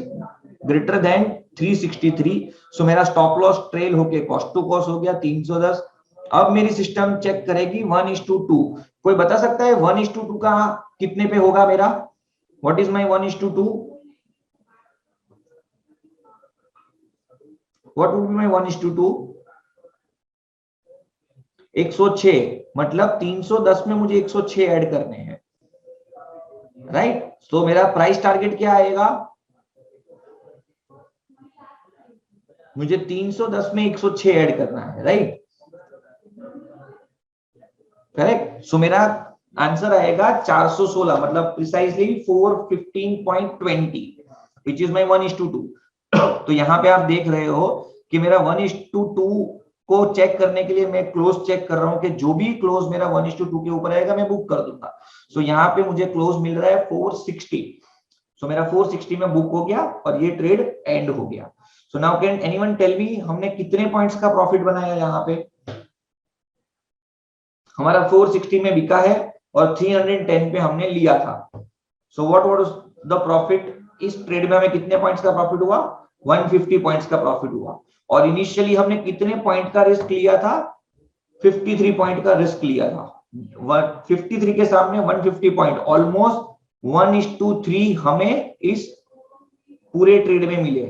greater than 363। सो मेरा स्टॉप लॉस ट्रेल होके कॉस्ट टू कॉस्ट हो गया 310। अब मेरी सिस्टम चेक करेगी 1:2। कोई बता सकता है 1:2 का कितने पे होगा मेरा? What is my 1:2? What would be my 1:2? 106। मतलब 310 में मुझे 106 ऐड करने हैं, राइट? तो मेरा प्राइस टारगेट क्या आएगा? मुझे 310 में 106 ऐड करना है, राइट? करेक्ट। सो मेरा आंसर आएगा 416, मतलब प्रिसाइसली 415.20 विच इज माई 1:2। तो यहाँ पे आप देख रहे हो कि मेरा 1:2 को चेक करने के लिए मैं क्लोज चेक कर रहा हूं कि जो भी क्लोज मेरा 1:2 के ऊपर आएगा मैं बुक कर दूंगा। सो यहाँ पे मुझे क्लोज मिल रहा है 460। सो मेरा 460 में बुक हो गया और ये ट्रेड एंड हो गया। So now can anyone tell me हमने कितने पॉइंट्स का प्रॉफिट बनाया? यहाँ पे हमारा 460 में बिका है और 310 पे हमने लिया था। So what was the profit? इस ट्रेड में हमें कितने पॉइंट्स का प्रॉफिट हुआ? 150 पॉइंट्स का प्रॉफिट हुआ। और इनिशियली हमने कितने पॉइंट का रिस्क लिया था? 53 पॉइंट का रिस्क लिया था। 53 के सामने 150 पॉइंट, ऑलमोस्ट 1:3 हमें इस पूरे ट्रेड में मिले,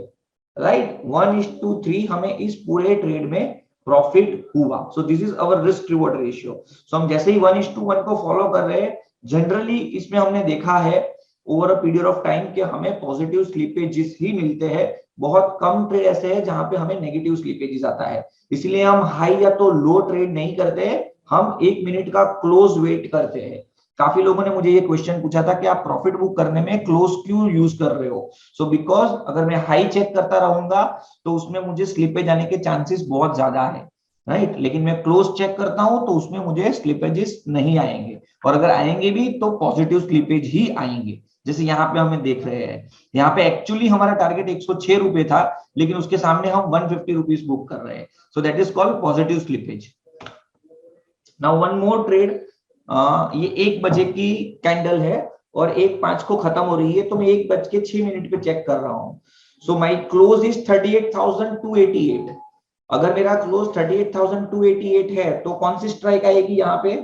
राइट? 1:3 हमें इस पूरे ट्रेड में प्रॉफिट हुआ। So this is our risk reward ratio. So हम जैसे ही 1:1 को फॉलो कर रहे हैं, जनरली इसमें हमने देखा है over a period of time कि हमें पॉजिटिव स्लिपेजेस ही मिलते हैं। बहुत कम ट्रेड ऐसे हैं जहां पे हमें नेगेटिव स्लिपेजेस आता है। इसलिए हम हाई या तो लो ट्रेड नहीं करते हैं, हम 1 मिनट का क्लोज वेट करते हैं। काफी लोगों ने मुझे ये क्वेश्चन पूछा था कि आप प्रॉफिट बुक करने में क्लोज क्यों यूज कर रहे हो? सो बिकॉज अगर मैं हाई चेक करता रहूंगा तो उसमें मुझे स्लिपेज आने के चांसेस बहुत ज्यादा है, राइट? लेकिन मैं क्लोज चेक करता हूं तो उसमें मुझे स्लिपेजेस नहीं आएंगे, और अगर आएंगे भी तो पॉजिटिव स्लिपेज ही आएंगे। जैसे यहाँ पे हमें देख रहे हैं, यहाँ पे एक्चुअली हमारा टारगेट 106 रुपए था, लेकिन उसके सामने हम 150 रुपीज बुक कर रहे हैं। So that is called positive slippage. Now one more trade. ये 1 बजे की कैंडल है और 1:05 को खत्म हो रही है, तो मैं 1:06 पे चेक कर रहा हूं। सो माई क्लोज इज 38,288। अगर मेरा क्लोज 38,288 है तो कौन सी स्ट्राइक आएगी? यहाँ पे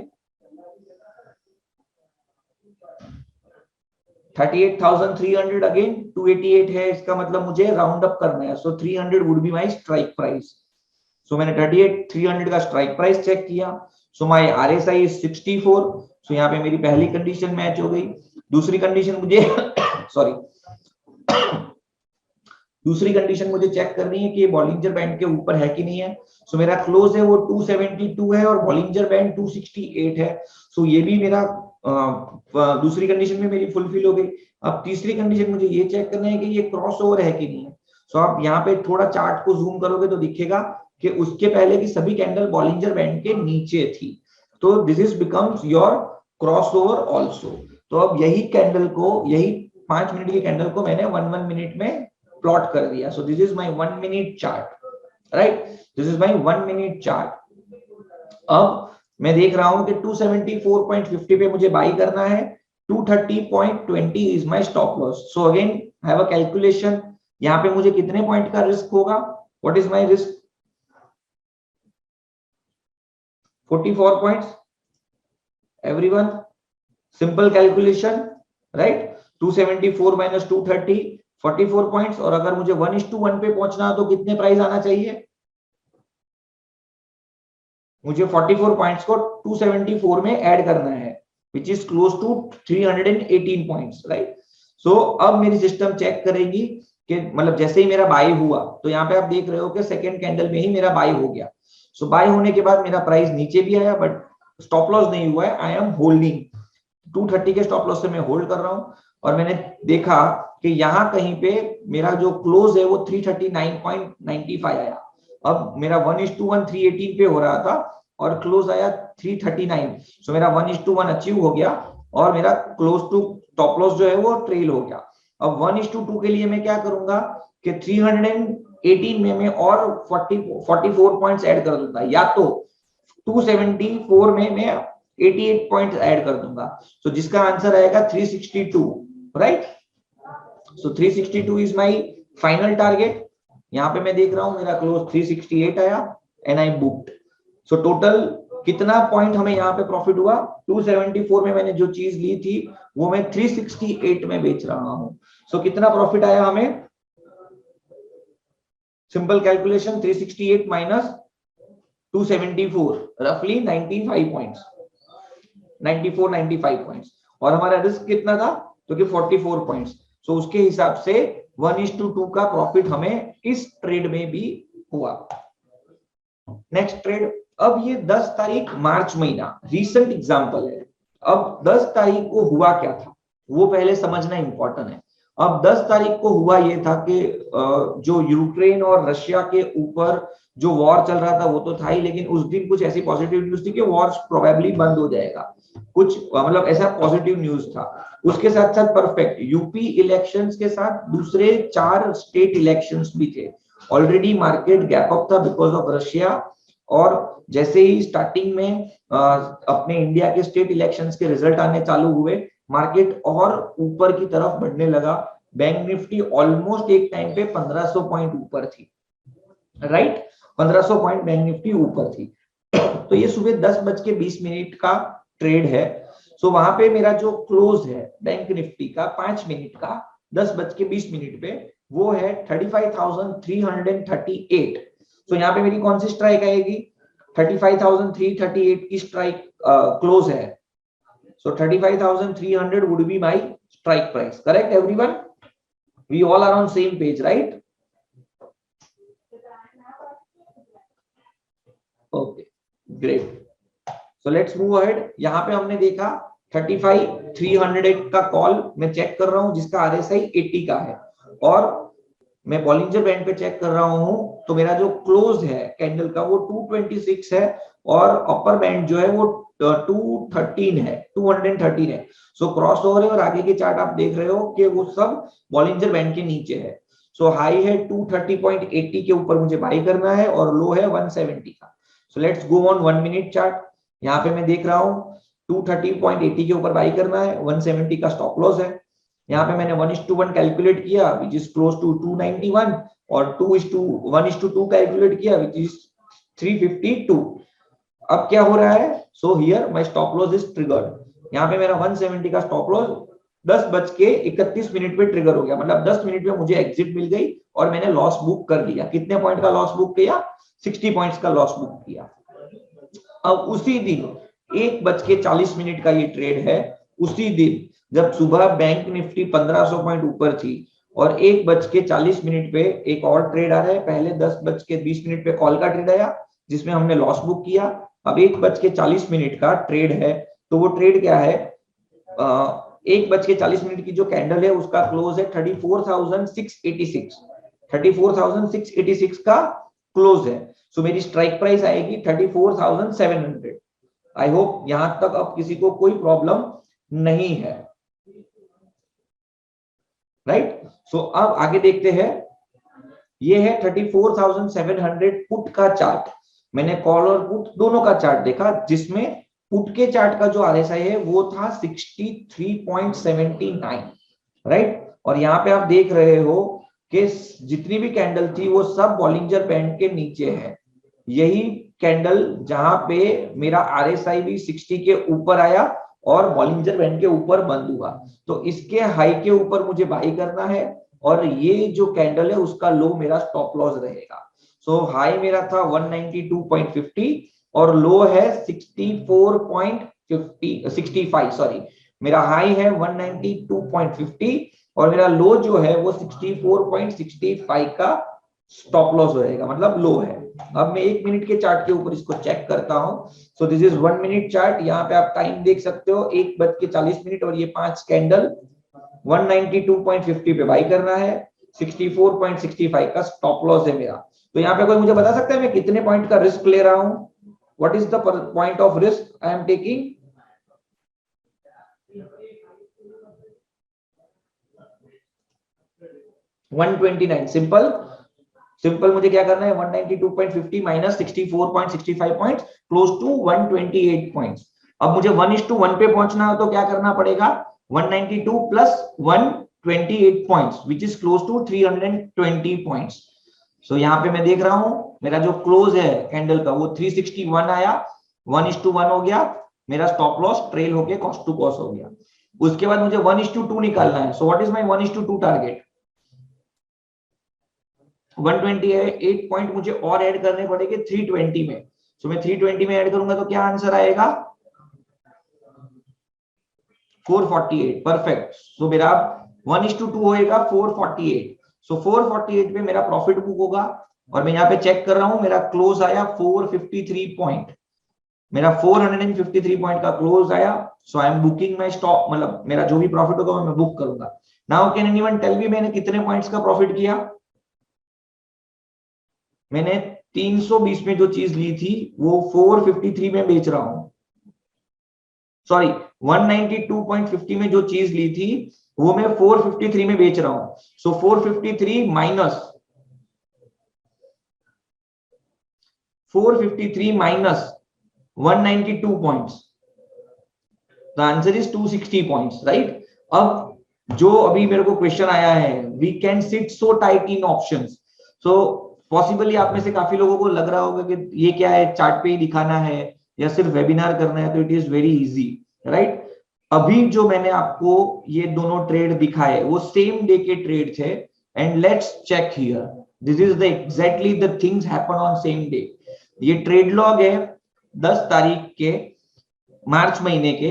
38,300 अगेन 288 है, इसका मतलब मुझे राउंड अप करना है। So 300 would be my strike price. So मैंने 38,300 का स्ट्राइक प्राइस चेक किया। सो माई RSI इज 64। सो यहाँ पे मेरी पहली कंडीशन मैच हो गई। दूसरी कंडीशन मुझे सॉरी दूसरी कंडीशन मुझे चेक करनी है कि ये बॉलिंजर बैंड के ऊपर है कि नहीं है। सो मेरा क्लोज है वो 272 है और बॉलिंजर बैंड 268 है। सो ये भी मेरा दूसरी कंडीशन में मेरी फुलफिल हो गई। अब तीसरी कंडीशन मुझे ये चेक करना है कि ये क्रॉस ओवर है कि नहीं है। सो आप यहाँ पे थोड़ा चार्ट को जूम करोगे तो दिखेगा कि उसके पहले की सभी कैंडल बॉलिंजर बैंड के नीचे थी। तो this is becomes your cross over also. तो अब यही कैंडल को, यही 5 मिनट की कैंडल को मैंने 1 मिनट में प्लॉट कर दिया। सो this is my 1 minute chart, right? This is my 1 minute chart. अब मैं देख रहा हूं कि 274.50 पे मुझे बाई करना है। 230.20 is my stop loss. So again have a calculation. यहाँ पे मुझे कितने पॉइंट का रिस्क होगा? What is my risk? 44 points. Everyone, simple calculation, right? 274 minus 230, 44 points. और अगर मुझे 1:1 पे पहुंचना तो कितने प्राइस आना चाहिए? मुझे 44 पॉइंट्स को 274 में ऐड करना है, which is close to 318 points, right? So अब मेरी सिस्टम चेक करेगी कि मतलब जैसे ही मेरा बाई हुआ, तो यहाँ पे आप देख रहे हो कि सेकेंड कैंडल में ही मेरा बाई हो गया। सो बाई होने के बाद मेरा प्राइस नीचे भी आया, बट स्टॉप लॉस नहीं हुआ है। आई एम होल्डिंग 230 के स्टॉप लॉस से मैं होल्ड कर रहा हूं। और मैंने देखा कि यहाँ कहीं पे मेरा जो क्लोज है वो 339.95 आया। अब मेरा 1:1 318 पे हो रहा था और क्लोज आया 339। सो मेरा 1:1 अचीव हो गया और मेरा क्लोज टू स्टॉप लॉस जो है वो ट्रेल हो गया। अब 1:2 के लिए मैं क्या करूंगा कि 318 में मैं और 44 पॉइंट्स ऐड कर दूंगा, या तो 274 में मैं 88 पॉइंट्स ऐड कर दूंगा। सो जिसका आंसर आएगा 362, right? So 362 is my final target. यहाँ पे मैं देख रहा हूँ मेरा क्लोज 368 आया and I booked. So total कितना पॉइंट हमें यहाँ पे प्रॉफिट हुआ? 274 में मैंने जो चीज ली थी वो मैं 368 में बेच रहा हूँ। सो कितना प्रॉफिट आया हमें? सिंपल कैलकुलेशन, 368 माइनस 274, रफली 95 पॉइंट्स, 95 पॉइंट्स। और हमारा रिस्क कितना था? तो कि 44 पॉइंट्स। सो उसके हिसाब से 1:2 का प्रॉफिट हमें इस ट्रेड में भी हुआ। नेक्स्ट ट्रेड, अब ये 10 तारीख मार्च महीना रीसेंट एग्जांपल है। अब 10 तारीख को हुआ क्या था वो पहले समझना इंपॉर्टेंट है। अब 10 तारीख को हुआ ये था कि जो यूक्रेन और रशिया के ऊपर जो वॉर चल रहा था वो तो था ही, लेकिन उस दिन कुछ ऐसी पॉजिटिव न्यूज थी कि वॉर प्रोबेबली बंद हो जाएगा, कुछ मतलब ऐसा पॉजिटिव न्यूज था। उसके साथ साथ परफेक्ट यूपी इलेक्शंस के साथ दूसरे 4 स्टेट इलेक्शंस भी थे। ऑलरेडी मार्केट गैप अप था बिकॉज ऑफ रशिया, और जैसे ही स्टार्टिंग में अपने इंडिया के स्टेट इलेक्शंस के रिजल्ट आने चालू हुए, मार्केट और ऊपर की तरफ बढ़ने लगा। बैंक निफ्टी ऑलमोस्ट एक टाइम पे 1500 पॉइंट ऊपर थी, राइट? 1500 पॉइंट बैंक निफ्टी ऊपर थी। तो ये सुबह 10:20 का ट्रेड है। सो वहां पे मेरा जो क्लोज है बैंक निफ्टी का 5 मिनट का 10:20 पे वो है 35,338। तो यहाँ पे मेरी कौन सी स्ट्राइक आएगी? 35,338 की स्ट्राइक क्लोज है। So 35,300 would be my strike price. Correct everyone? We all are on same page, right? Okay, great. So let's move ahead. यहाँ पे हमने देखा 35,308 का कॉल मैं चेक कर रहा हूँ जिसका RSI 80 का है, और मैं बॉलिंजर बैंड पे चेक कर रहा हूँ तो मेरा जो क्लोज है कैंडल का वो 226 है, और अपर बैंड जो है वो 213 है, 213 है। सो क्रॉस ओवर है, और आगे के चार्ट आप देख रहे हो कि वो सब बॉलिंजर बैंड के नीचे है। सो हाई है 230.80 के ऊपर मुझे बाई करना है, और लो है 170 का। So let's go on 1 minute chart. यहाँ पे मैं देख रहा हूँ 230.80 के ऊपर बाई करना है, 170 का स्टॉप लॉस है। यहाँ पे मैंने 1:1 कैलकुलेट किया विच इज क्लोज टू 291, और 1:2 कैलकुलेट किया विच इज 352। अब क्या हो रहा है? So here my stop loss is triggered. यहाँ पे मेरा 170 का स्टॉप लॉस 10:31 पे ट्रिगर हो गया, मतलब 10 मिनट में मुझे एग्जिट मिल गई और मैंने लॉस बुक कर लिया। कितने पॉइंट का लॉस बुक किया? 60 पॉइंट्स का लॉस बुक किया। अब उसी दिन 1:40 का ये ट्रेड है। उसी दिन जब सुबह बैंक निफ्टी 1500 पॉइंट ऊपर थी, और 1:40 पे एक और ट्रेड आ रहा है। पहले 10:20 पे कॉल का ट्रेड आया जिसमें हमने लॉस बुक किया। अब 1:40 का ट्रेड है, तो वो ट्रेड क्या है? 1:40 की जो कैंडल है उसका क्लोज है 34,686, 34,686 का क्लोज है। सो मेरी स्ट्राइक प्राइस आएगी 34,700। आई होप यहां तक अब किसी को कोई प्रॉब्लम नहीं है, राइट? सो अब आगे देखते हैं। ये है 34,700 पुट का चार्ट। मैंने कॉल और पुट दोनों का चार्ट देखा, जिसमें पुट के चार्ट का जो RSI है वो था 63.79, राइट? और यहाँ पे आप देख रहे हो कि जितनी भी कैंडल थी वो सब बॉलिंजर बैंड के नीचे है। यही कैंडल जहां पे मेरा RSI भी 60 के ऊपर आया और बॉलिंजर बैंड के ऊपर बंद हुआ, तो इसके हाई के ऊपर मुझे बाई करना है, और ये जो कैंडल है उसका लो मेरा स्टॉप लॉस रहेगा। सो हाई मेरा था 192.50 और लो है 65 सॉरी, मेरा हाई है 192.50 और मेरा लो जो है वो 64.65 का स्टॉप लॉस रहेगा, मतलब लो है। अब मैं 1 मिनट के चार्ट के ऊपर इसको चेक करता हूं। सो दिस इज 1 मिनट चार्ट। यहाँ पे आप टाइम देख सकते हो 1:40 और ये 5 कैंडल 192.50 पे बाई करना है, 64.65 का स्टॉप लॉस है मेरा। तो यहाँ पे कोई मुझे बता सकता है मैं कितने पॉइंट का रिस्क ले रहा हूं? What is the point of risk I am taking? $129। Simple मुझे क्या करना है? 192.50 minus 64.65 points, close to 128 points. अब मुझे 1:1 पे पहुंचना है तो क्या करना पड़ेगा? 192 plus 1 328 points which is close to 320 points. So यहाँ पे मैं देख रहा हूं मेरा जो क्लोज है कैंडल का वो 361 आया, 1:1 हो गया, मेरा स्टॉप लॉस ट्रेल होके कॉस्ट टू कॉस्ट हो गया। उसके बाद मुझे 1:2 निकालना है। So what is my 1:2 target? 128 point मुझे और ऐड करने पड़ेंगे 320 में। सो मैं 320 में ऐड करूंगा तो क्या आंसर आएगा? 448। परफेक्ट। सो मेरा 1:2 होएगा 448। सो 448 पे मेरा प्रॉफिट बुक होगा और मैं यहाँ पे चेक कर रहा हूं मेरा क्लोज आया 453 पॉइंट। मेरा 453 पॉइंट का क्लोज आया। So I am booking my stop, मतलब मेरा जो भी प्रॉफिट होगा मैं बुक करूंगा। Now can anyone tell me मैंने कितने पॉइंट्स का प्रॉफिट किया? मैंने 320 में जो चीज ली थी वो 453 में बेच रहा हूं। सॉरी, 192.50 में जो चीज ली थी वो मैं 453 में बेच रहा हूं। So 453 minus 192 points, the answer is 260 points, right? अब जो अभी मेरे को क्वेश्चन आया है, we can sit so tight in options. So possibly आप में से काफी लोगों को लग रहा होगा कि ये क्या है, चार्ट पे ही दिखाना है या सिर्फ वेबिनार करना है, तो it is very easy, right? अभी जो मैंने आपको ये दोनों ट्रेड दिखाए वो सेम डे के ट्रेड थे। And let's check here, this is the exactly the things happen on same day. ये ट्रेड लॉग है 10 तारीख के मार्च महीने के।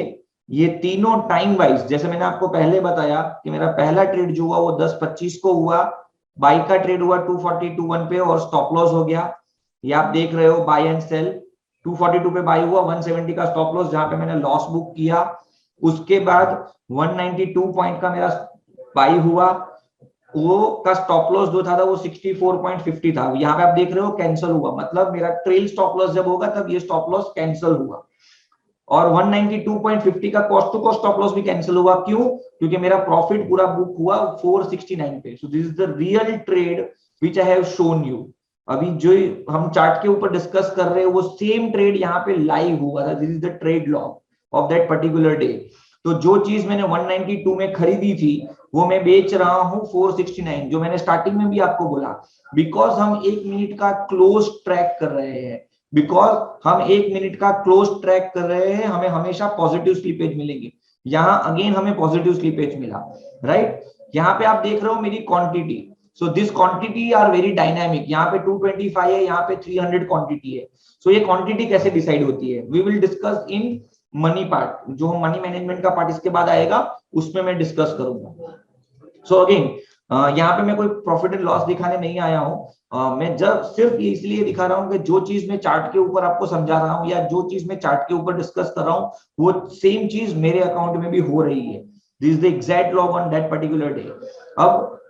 ये तीनों टाइम वाइज, जैसे मैंने आपको पहले बताया कि मेरा पहला ट्रेड जो हुआ वो 10:25 को हुआ, बाई का ट्रेड हुआ 242.1 पे और स्टॉप लॉस हो गया। ये आप देख रहे हो बाय एंड सेल। 242 पे बाई हुआ, 170 का स्टॉप लॉस जहां पे मैंने लॉस बुक किया। उसके बाद 192 पॉइंट का मेरा बाई हुआ, वो का स्टॉप लॉस जो था वो 64.50 था। यहाँ पे आप देख रहे हो कैंसिल हुआ, मतलब मेरा ट्रेल स्टॉप लॉस जब होगा तब ये स्टॉप लॉस कैंसिल हुआ। और 192.50 का cost to cost stop loss भी कैंसिल हुआ। क्यों? क्योंकि मेरा प्रॉफिट पूरा बुक हुआ 469 पे। सो this is the real trade which I have shown you. अभी जो हम चार्ट के ऊपर डिस्कस कर रहे हैं वो सेम ट्रेड यहाँ पे लाइव हुआ था। This is the trade log of that particular day. तो जो चीज मैंने 192 में खरीदी थी वो मैं बेच रहा हूं 469, जो मैंने स्टार्टिंग में भी आपको बोला। बिकॉज हम 1 मिनट का क्लोज ट्रैक कर रहे हैं, हमें हमेशा पॉजिटिव स्लिपेज मिलेंगे। यहाँ अगेन हमें पॉजिटिव स्लिपेज मिला, राइट? यहाँ पे आप देख रहे हो मेरी quantity. So this quantity are very dynamic. यहाँ पे 225 है, यहाँ पे 300 क्वांटिटी है। सो ये क्वांटिटी कैसे डिसाइड होती है, we will discuss in money part. जो मनी मैनेजमेंट का पार्ट इसके बाद आएगा उसमें मैं डिस्कस करूंगा। सो अगेन यहाँ पे मैं कोई प्रॉफिट एंड लॉस दिखाने नहीं आया हूं। मैं जब सिर्फ इसलिए दिखा रहा हूं कि जो चीज मैं चार्ट के ऊपर आपको समझा रहा हूं या जो चीज मैं चार्ट के ऊपर डिस्कस कर रहा हूं वो सेम चीज मेरे अकाउंट में भी हो रही है। This is the exact log on that particular day. अब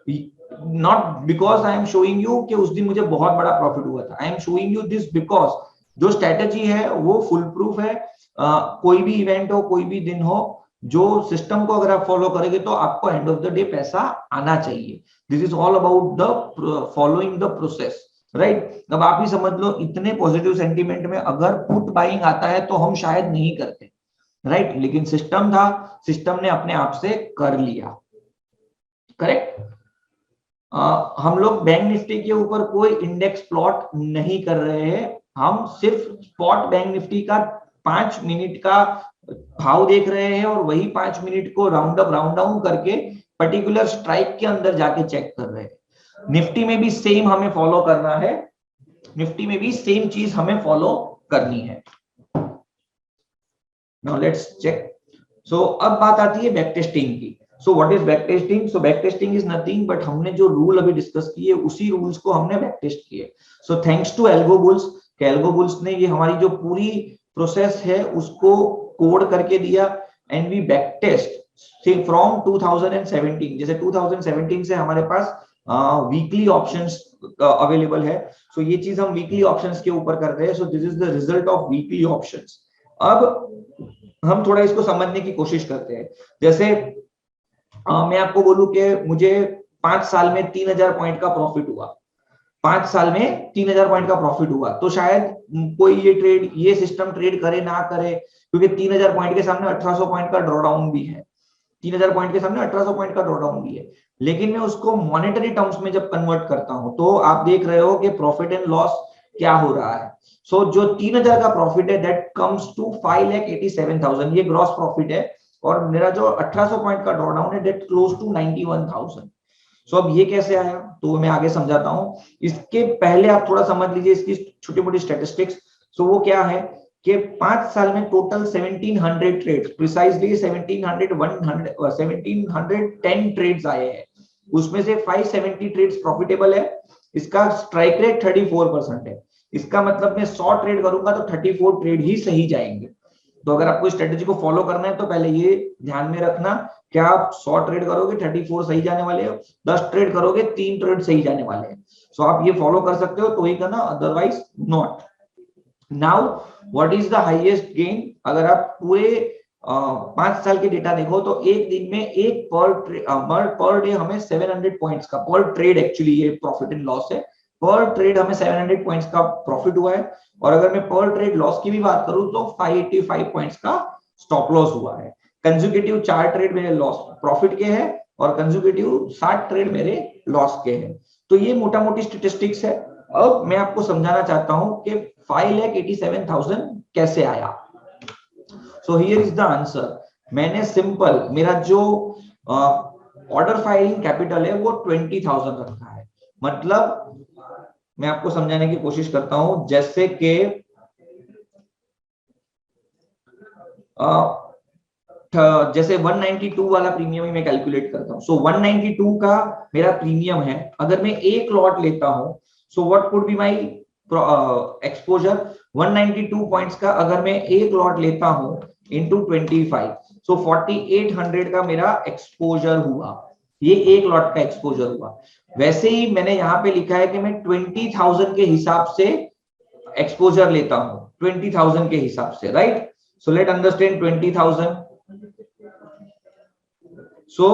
not because I am showing you कि उस दिन मुझे बहुत बड़ा प्रॉफिट हुआ था, I am showing you this because जो स्ट्रेटेजी है वो फुल प्रूफ है। कोई भी इवेंट हो, कोई भी दिन हो, जो सिस्टम को अगर आप फॉलो करेंगे तो आपको एंड ऑफ द डे पैसा आना चाहिए। This is all about the following the process, right? अब आप ही समझ लो, इतने पॉजिटिव सेंटीमेंट में अगर पुट बाइंग आता है तो हम शायद नहीं करते, राइट? लेकिन सिस्टम था, सिस्टम ने अपने आप से कर लिया, करेक्ट? हम लोग बैंक निफ्टी के ऊपर कोई इंडेक्स प्लॉट नहीं कर रहे हैं, हम सिर्फ स्पॉट बैंक निफ्टी का 5 मिनट का भाव देख रहे हैं और वही 5 मिनट को राउंड अप राउंड डाउन करके पर्टिकुलर स्ट्राइक के अंदर जाके चेक कर रहे हैं। निफ्टी में भी सेम हमें फॉलो करना है, निफ्टी में भी सेम चीज हमें फॉलो करनी है। Now let's check. सो अब बात आती है बैक टेस्टिंग की। So what is back testing? So back testing is nothing but हमने जो रूल अभी डिस्कस किए उसी रूल्स को हमने बैक टेस्ट किए। So thanks to AlgoBulls ने ये हमारी जो पूरी प्रोसेस है उसको कोड करके दिया and we back test from 2017। जैसे 2017 से हमारे पास वीकली ऑप्शंस अवेलेबल है। सो ये चीज हम वीकली ऑप्शंस के ऊपर कर रहे हैं। सो this is the result of weekly options. अब हम थोड़ा इसको समझने की कोशिश करते हैं। जैसे मैं आपको बोलूं कि मुझे 5 साल में 3000 पॉइंट का प्रॉफिट हुआ, 5 साल में 3000 पॉइंट का प्रॉफिट हुआ, तो शायद कोई ये सिस्टम ट्रेड करे ना करे, क्योंकि 3000 पॉइंट के सामने 1800 पॉइंट का ड्रॉडाउन भी है। 3000 पॉइंट के सामने 1800 पॉइंट का ड्रॉडाउन भी है, लेकिन मैं उसको मॉनेटरी टर्म्स में जब कन्वर्ट करता हूं तो आप देख रहे हो कि प्रॉफिट एंड लॉस क्या हो रहा है। सो जो 3000 का प्रॉफिट है दैट कम्स टू 5,87,000, ये ग्रॉस प्रॉफिट है, और मेरा जो 1800 पॉइंट का ड्रॉडाउन है दैट क्लोज टू 91,000। सो अब ये कैसे आया तो मैं आगे समझाता हूं। इसके पहले आप थोड़ा समझ लीजिए इसकी छोटी मोटी स्टैटिस्टिक्स। सो वो क्या है कि 5 साल में टोटल 1700 ट्रेड्स, प्रिसाइजली 1710 ट्रेड्स आए हैं, उसमें से 570 ट्रेड्स प्रॉफिटेबल है, इसका स्ट्राइक रेट 34% है। इसका मतलब मैं 100 ट्रेड करूंगा तो 34 ट्रेड ही सही जाएंगे। तो अगर आपको स्ट्रेटेजी को फॉलो करना है तो पहले ये ध्यान में रखना, क्या आप 100 ट्रेड करोगे 34 सही जाने वाले हो, 10 ट्रेड करोगे 3 ट्रेड सही जाने वाले हैं। सो आप ये फॉलो कर सकते हो तो ही करना, otherwise not. Now what is the highest gain, अगर आप पूरे 5 साल के डेटा देखो तो एक दिन में एक पर डे हमें 700 पॉइंट्स का पर ट्रेड, एक्चुअली ये प्रॉफिट एंड लॉस है, पर ट्रेड हमें 700 पॉइंट्स का प्रॉफिट हुआ है। और अगर मैं पर ट्रेड लॉस की भी बात करूं तो 585 पॉइंट्स का स्टॉप लॉस हुआ है। कंसेक्यूटिव 4 ट्रेड मेरे लॉस प्रॉफिट के हैं और कंसेक्यूटिव 60 ट्रेड मेरे लॉस के हैं। तो ये मोटा मोटी स्टेटिस्टिक्स है। अब मैं आपको समझाना चाहता हूं कि 5,87,000 कैसे आया। So here is the answer. मैंने सिंपल, मेरा जो ऑर्डर फाइलिंग कैपिटल है वो 20,000 रखा है। मतलब मैं आपको समझाने की कोशिश करता हूं, जैसे कि जैसे 192 वाला प्रीमियम ही मैं कैलकुलेट करता हूं। सो 192 का मेरा प्रीमियम है, अगर मैं एक लॉट लेता हूं so what could be my exposure, 192 points का अगर मैं एक लॉट लेता हूं इनटू 25, सो 4800 का मेरा एक्सपोजर हुआ। ये एक लॉट का एक्सपोजर हुआ। वैसे ही मैंने यहां पे लिखा है कि मैं 20,000 के हिसाब से एक्सपोजर लेता हूं, 20,000 के हिसाब से, राइट। सो लेट अंडरस्टैंड 20,000। सो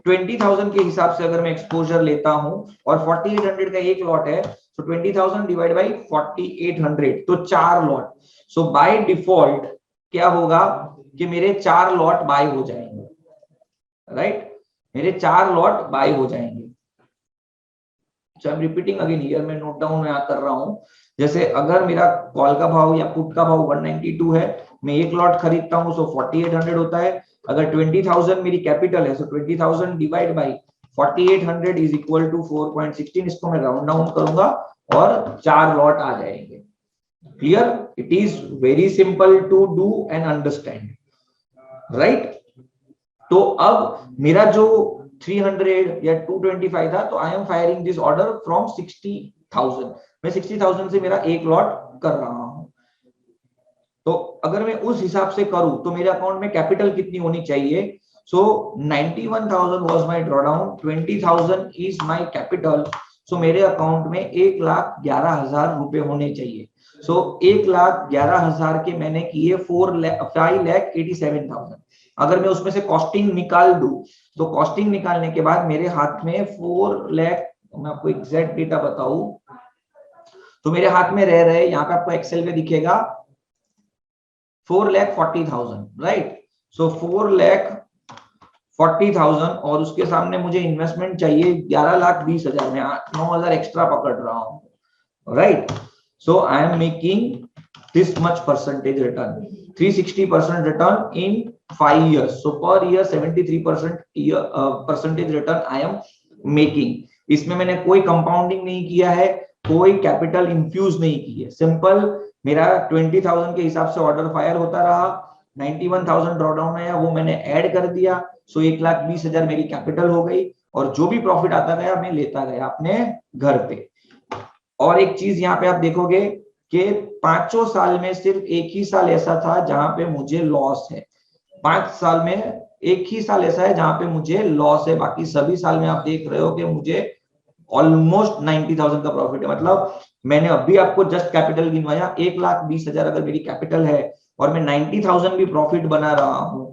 20,000 के हिसाब से अगर मैं एक्सपोजर लेता हूं और 4800 का एक लॉट है, सो 20,000 डिवाइड बाई 4800, तो 4 लॉट। सो बाय डिफॉल्ट क्या होगा कि मेरे 4 लॉट बाय हो जाएंगे, राइट, मेरे 4 लॉट बाय हो जाएंगे। So I am repeating again here, मैं नोट डाउन यहाँ कर रहा हूं। जैसे अगर मेरा कॉल का भाव या पुट का भाव 192 है, मैं एक लॉट खरीदता हूं, सो 4800 होता है। अगर 20,000 मेरी कैपिटल है, so 20,000 divide by 4800 is equal to 4.16। इसको मैं राउंड डाउन करूंगा और 4 लॉट आ जाएंगे। Clear? It is very simple to do and understand, right. तो अब मेरा जो 300 या 225 था, तो I am firing this order from 60,000। मैं 60,000 से मेरा एक लॉट कर रहा हूं। तो अगर मैं उस हिसाब से करूं तो मेरे अकाउंट में कैपिटल कितनी होनी चाहिए? So 91,000 was my drawdown, 20,000 is my capital. So मेरे अकाउंट में 1,11,000 रुपए होने चाहिए। सो 1,11,000 के मैंने किए 5,87,000। अगर मैं उसमें से कॉस्टिंग निकाल दूं तो कॉस्टिंग निकालने के बाद मेरे हाथ में 4 लाख, मैं आपको एग्जैक्ट डेटा बताऊं तो मेरे हाथ में रह रहे, यहाँ पे आपको एक्सेल में दिखेगा 4,40,000, राइट। सो 4,40,000 और उसके सामने मुझे इन्वेस्टमेंट चाहिए 11,20,000 में 9,000 एक्स्ट्रा पकड़ रहा हूं, right. So I am making this much percentage return, 360% return in 5 years. So per year 73% percentage return I am making. इसमें मैंने कोई कंपाउंडिंग नहीं किया है, कोई कैपिटल इंफ्यूज नहीं की है। सिंपल मेरा 20,000 के हिसाब से ऑर्डर फायर होता रहा, 91,000 ड्रॉडाउन आया, वो मैंने ऐड कर दिया। सो 1,20,000 मेरी कैपिटल हो गई और जो भी प्रॉफिट आता गया मैं लेता गया अपने घर पे। और एक चीज यहाँ पे आप देखोगे कि 5 साल में सिर्फ एक ही साल ऐसा था जहां पे मुझे लॉस है। 5 साल में एक ही साल ऐसा है जहां पे मुझे लॉस है, बाकी सभी साल में आप देख रहे हो कि मुझे ऑलमोस्ट 90,000 का प्रॉफिट है। मतलब मैंने अभी आपको जस्ट कैपिटल गिनवाया, 1,20,000 अगर मेरी कैपिटल है और मैं 90,000 भी प्रॉफिट बना रहा हूं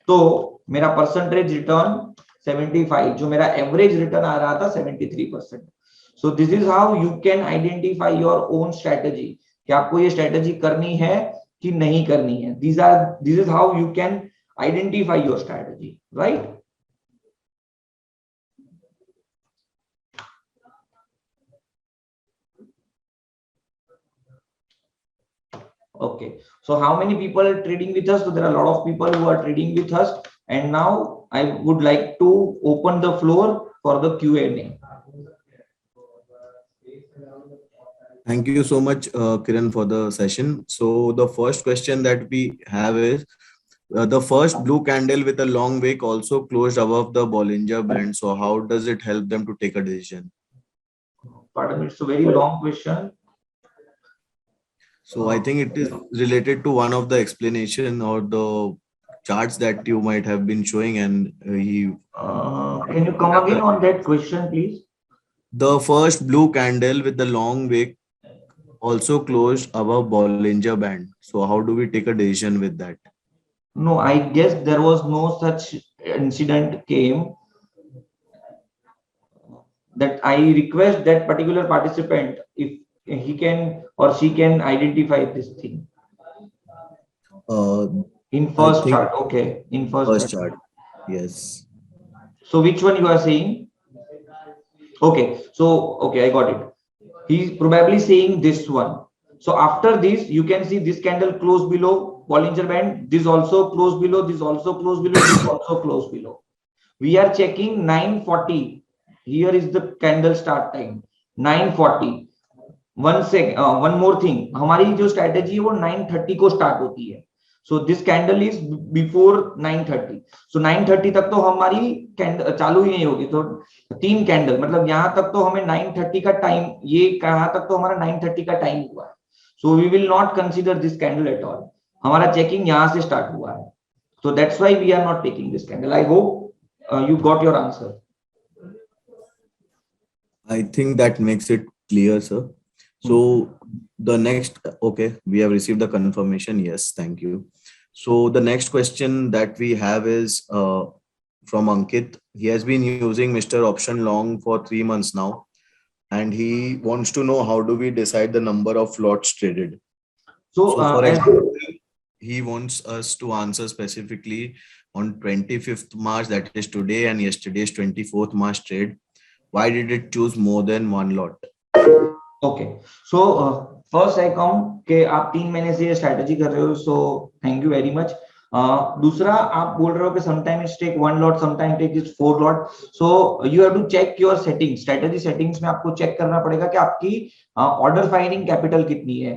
तो मेरा परसेंटेज रिटर्न 75, जो मेरा एवरेज रिटर्न आ रहा था 73%। सो this is how you can identify your own strategy, कि आपको ये स्ट्रेटेजी करनी है कि नहीं करनी है। This is how you can identify your strategy, right. Okay. So how many people are trading with us? So there are a lot of people who are trading with us. And now I would like to open the floor for the Q&A. Thank you so much, Kiran, for the session. So the first question that we have is, the first blue candle with a long wick also closed above the Bollinger Band. So how does it help them to take a decision? Pardon me, it's a very long question. So I think it is related to one of the explanation or the charts that you might have been showing, and Can you come again on that question, please? the first blue candle with the long wick also closed above Bollinger Band. So how do we take a decision with that? No, I guess there was no such incident came that I request that particular participant if he can or she can identify this thing Uh, in I first think chart. Okay, in first first chart. chart. Yes. So which one you are saying? Okay, so okay, I got it. He's probably saying this one. So after this, you can see this candle close below Bollinger Band. This also close below. This also close below. This also close below. We are checking 9:40. Here is the candle start time. 9:40. One more thing, हमारी जो strategy है वो 9:30 को start होती है. So this candle is before 9:30. सो 9:30 तक तो हमारी कैंडल चालू ही नहीं होगी. तो 3 कैंडल मतलब यहां तक तो हमें 9:30 का टाइम, ये कहां तक तो हमारा 9:30 का टाइम हुआ है. So we will not consider this candle at all. हमारा चेकिंग यहां से स्टार्ट हुआ है. So that's why we are not taking this candle. I hope you got your answer. I think that makes it clear, sir. So the next, okay, we have received the confirmation. Yes, thank you. So the next question that we have is from Ankit. He has been using Mr. Option Long for 3 months now, and he wants to know how do we decide the number of lots traded. So, So for example, he wants us to answer specifically on 25th March, that is today, and yesterday's 24th March trade. Why did it choose more than one lot? okay. So first I come कि आप 3 महीने से ये strategy कर रहे हो. So thank you very much. दूसरा आप बोल रहे हो कि sometime it's take 1 lot, sometime take is 4 lot. So you have to check your settings. Strategy settings में आपको चेक करना पड़ेगा कि आपकी ऑर्डर फाइनिंग कैपिटल कितनी है.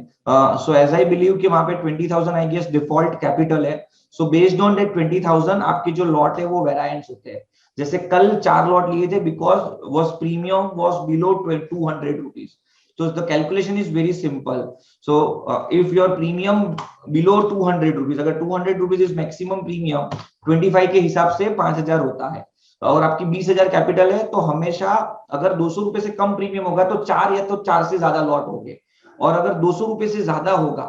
So as I believe कि वहां पे 20,000 I guess डिफॉल्ट कैपिटल है. So based on that 20,000 आपकी जो लॉट है वो वेरिएंट्स होते हैं. जैसे कल 4 लॉट लिए थे because was premium was below 200 rupees. So the calculation is very simple. So if your premium below 200 rupees, अगर 200 rupees is maximum premium, 25 के हिसाब से 5,000 होता है. और आपकी 20,000 कैपिटल है तो हमेशा अगर 200 रुपए से कम प्रीमियम होगा तो 4 या तो 4 से ज्यादा लॉट होंगे, और अगर 200 रुपए से ज्यादा होगा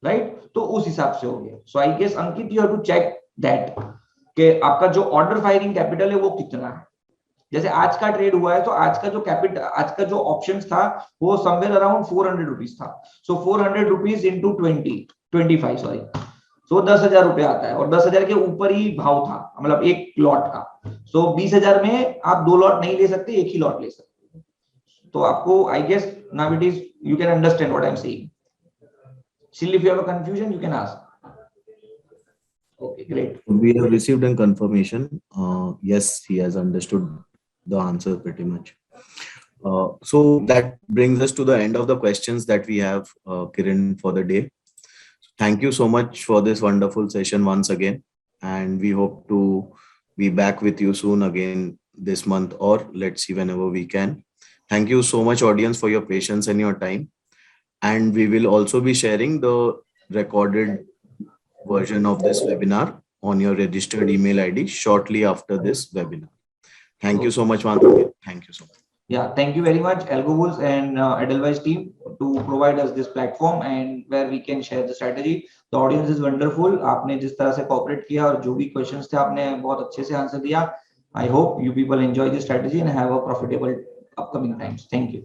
राइट तो उस हिसाब से होंगे. So I guess Ankit you have to check that कि आपका जो ऑर्डर फायरिंग कैपिटल है वो कितना है. जैसे आज का ट्रेड हुआ है तो आज का जो कैपिटल, आज का जो ऑप्शन था वो समवेयर अराउंड 400 रुपीज था. सो 400 रुपीज इंटू 25 सॉरी, सो 10,000 रुपए आता है, और 10,000 के ऊपर ही भाव था मतलब एक लॉट का. सो 20,000 में आप 2 लॉट नहीं ले सकते, एक ही लॉट ले सकते. तो आपको I guess now it is you can understand what I am saying. Still, if you have a confusion, you can ask. Okay, great. We have received a confirmation. Yes, he has understood the answer pretty much. So that brings us to the end of the questions that we have, Kiran, for the day. Thank you so much for this wonderful session once again. And we hope to be back with you soon again this month, or let's see whenever we can. Thank you so much, audience, for your patience and your time. And we will also be sharing the recorded version of this webinar on your registered email ID shortly after this webinar. Thank you so much, Mantu. Thank you so much. Yeah, thank you very much, AlgoBulls and Edelweiss team to provide us this platform and where we can share the strategy. The audience is wonderful. आपने जिस तरह से cooperate किया और जो भी questions थे आपने बहुत अच्छे से answer दिया. I hope you people enjoy this strategy and have a profitable upcoming times. Thank you.